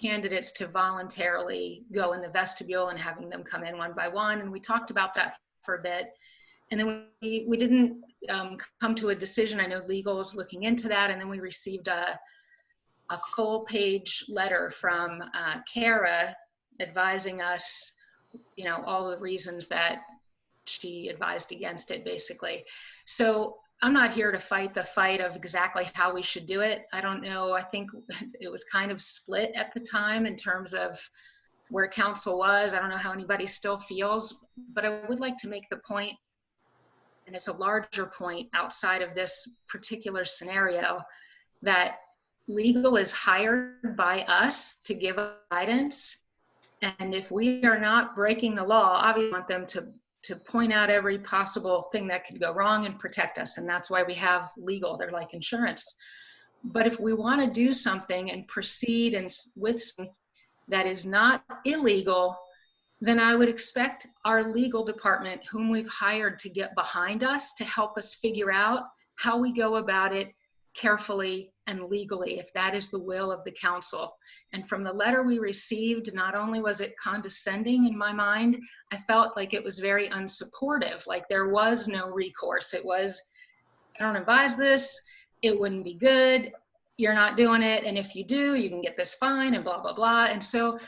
C: candidates to voluntarily go in the vestibule and having them come in one by one. And we talked about that for a bit. And then we didn't come to a decision. I know legal is looking into that. And then we received a full page letter from Kara advising us, you know, all the reasons that she advised against it, basically. So I'm not here to fight the fight of exactly how we should do it. I don't know. I think it was kind of split at the time in terms of where council was. I don't know how anybody still feels, but I would like to make the point, and it's a larger point outside of this particular scenario, that legal is hired by us to give guidance. And if we are not breaking the law, obviously we want them to point out every possible thing that could go wrong and protect us. And that's why we have legal. They're like insurance. But if we want to do something and proceed and with something that is not illegal, then I would expect our legal department, whom we've hired to get behind us, to help us figure out how we go about it carefully and legally, if that is the will of the council. And from the letter we received, not only was it condescending in my mind, I felt like it was very unsupportive, like there was no recourse. It was, I don't advise this, it wouldn't be good, you're not doing it, and if you do, you can get this fine, and blah, blah, blah. And so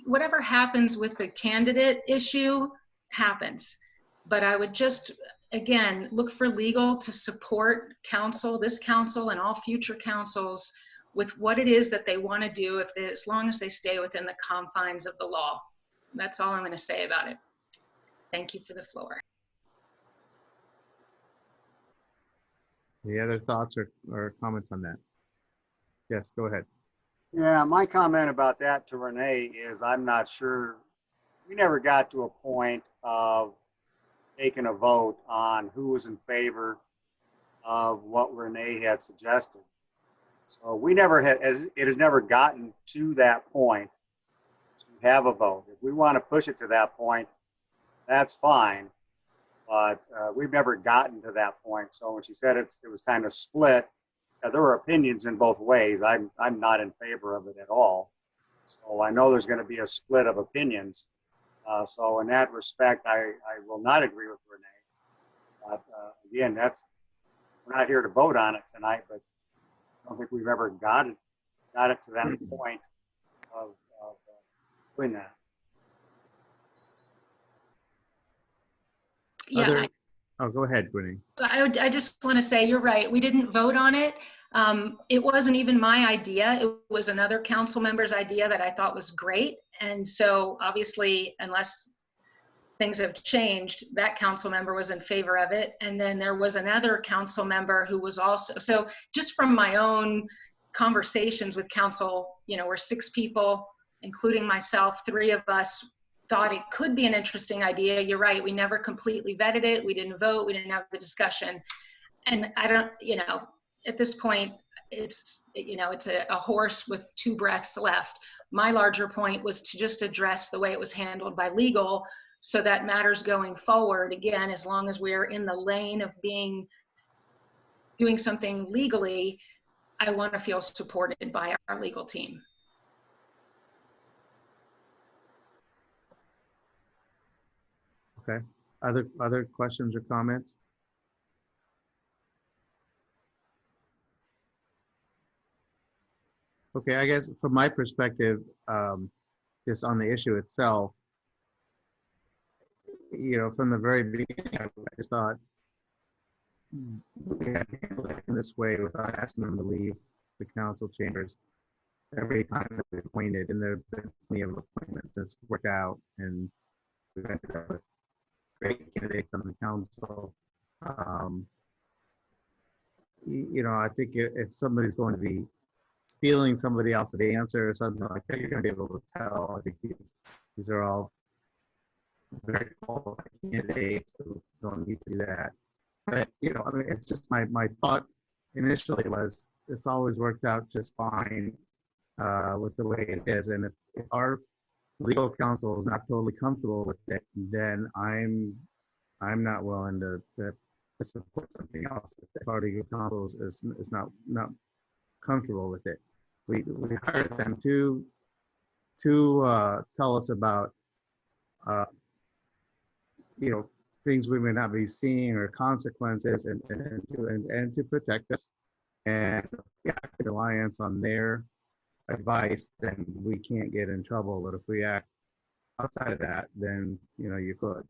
C: whatever happens with the candidate issue happens. But I would just, again, look for legal to support council, this council and all future councils with what it is that they want to do, as long as they stay within the confines of the law. That's all I'm going to say about it. Thank you for the floor.
A: Any other thoughts or comments on that? Yes, go ahead.
D: Yeah, my comment about that to Renee is I'm not sure, we never got to a point of taking a vote on who was in favor of what Renee had suggested. So we never had, it has never gotten to that point to have a vote. If we want to push it to that point, that's fine. But we've never gotten to that point. So when she said it was kind of split, there are opinions in both ways. I'm not in favor of it at all. So I know there's going to be a split of opinions. So in that respect, I will not agree with Renee. But again, we're not here to vote on it tonight, but I don't think we've ever got it to that point of doing that.
C: Yeah,
A: Oh, go ahead, Gwynnie.
C: I just want to say you're right. We didn't vote on it. It wasn't even my idea. It was another council member's idea that I thought was great. And so obviously, unless things have changed, that council member was in favor of it. And then there was another council member who was also, so just from my own conversations with council, we're 6 people, including myself, 3 of us thought it could be an interesting idea. You're right. We never completely vetted it. We didn't vote. We didn't have the discussion. And I don't, at this point, it's a horse with 2 breaths left. My larger point was to just address the way it was handled by legal, so that matters going forward. Again, as long as we're in the lane of doing something legally, I want to feel supported by our legal team.
A: Okay. Other questions or comments? Okay, I guess from my perspective, just on the issue itself, from the very beginning, I just thought we had to handle it in this way without asking them to leave the council chambers every time that we appointed, and there have been plenty of appointments that's worked out, and we've ended up with great candidates on the council. I think if somebody's going to be stealing somebody else's answer or something like that, you're going to be able to tell. I think these are all very qualified candidates who don't need to do that. But, it's just my thought initially was it's always worked out just fine with the way it is. And if our legal counsel is not totally comfortable with it, then I'm not willing to support something else. If our legal counsel is not comfortable with it, we hired them to tell us about things we may not be seeing or consequences, and to protect us, and act in reliance on their advice, then we can't get in trouble. But if we act outside of that, then you could.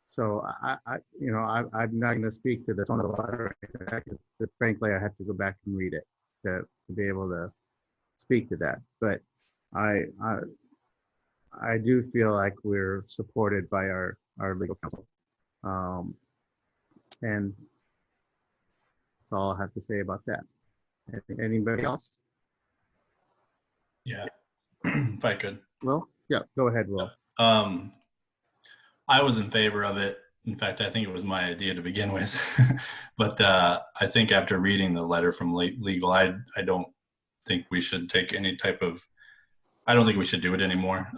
A: So I'm not going to speak to the tone of the letter, because frankly I have to go back and read it to be able to speak to that. But I do feel like we're supported by our legal counsel, and that's all I have to say about that. Anybody else?
J: Yeah, if I could.
A: Will? Yeah, go ahead, Will.
J: I was in favor of it. In fact, I think it was my idea to begin with. But I think after reading the letter from legal, I don't think we should take any type of, I don't think we should do it anymore,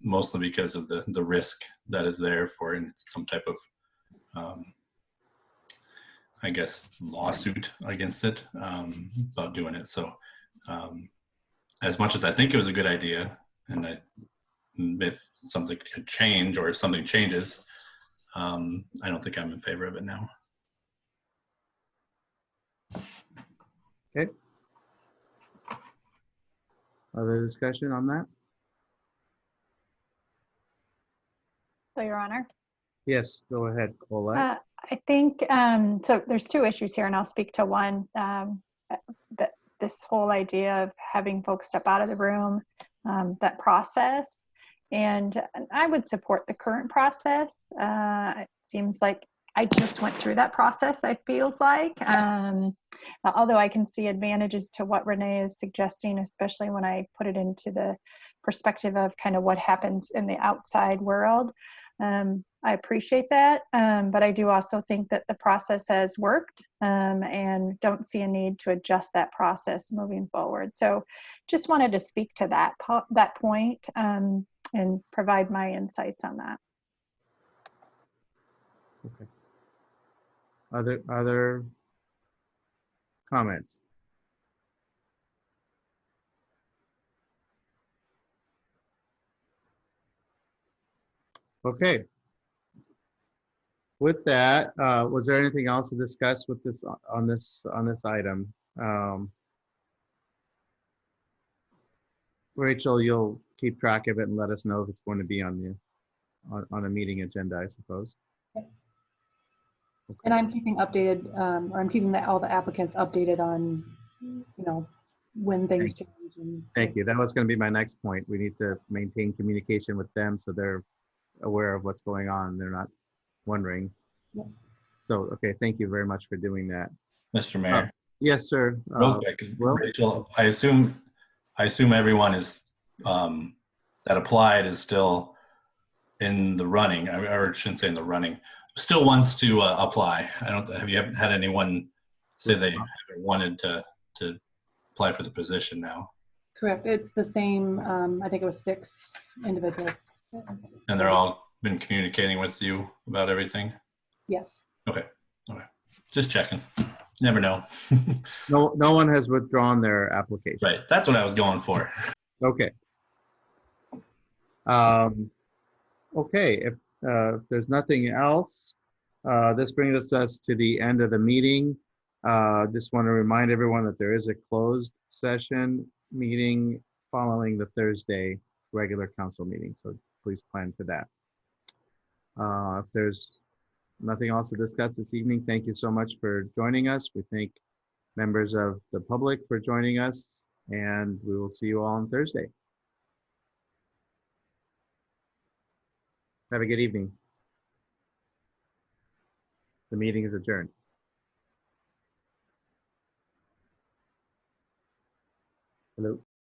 J: mostly because of the risk that is there for some type of, I guess, lawsuit against it about doing it. So as much as I think it was a good idea, and if something could change or if something changes, I don't think I'm in favor of it now.
A: Okay. Other discussion on that?
H: So, Your Honor.
A: Yes, go ahead, Colette.
H: I think, so there's 2 issues here, and I'll speak to one. This whole idea of having folks step out of the room, that process. And I would support the current process. It seems like I just went through that process, it feels like. Although I can see advantages to what Renee is suggesting, especially when I put it into the perspective of kind of what happens in the outside world. I appreciate that, but I do also think that the process has worked, and don't see a need to adjust that process moving forward. So just wanted to speak to that point, and provide my insights on that.
A: Okay. Other comments? Okay. With that, was there anything else to discuss with this on this item? Rachel, you'll keep track of it and let us know if it's going to be on the on a meeting agenda, I suppose.
I: And I'm keeping updated, or I'm keeping all the applicants updated on, you know, when things change. And
A: Thank you. That was going to be my next point. We need to maintain communication with them so they're aware of what's going on. They're not wondering.
I: Yep.
A: So, okay, thank you very much for doing that.
J: Mr. Mayor.
A: Yes, sir.
J: Real quick,
A: Will?
J: Rachel, I assume everyone is that applied is still in the running. Or shouldn't say in the running. Still wants to apply. I don't. Have you had anyone say they wanted to apply for the position now?
I: Correct. It's the same. I think it was 6 individuals.
J: And they're all been communicating with you about everything?
I: Yes.
J: Okay. Okay. Just checking. Never know.
A: No one has withdrawn their application.
J: Right. That's what I was going for.
A: Okay. Okay, if there's nothing else, this brings us to the end of the meeting. Just want to remind everyone that there is a closed session meeting following the Thursday regular council meeting, so please plan for that. If there's nothing else to discuss this evening, thank you so much for joining us. We thank members of the public for joining us, and we will see you all on Thursday. Have a good evening. The meeting is adjourned. Hello.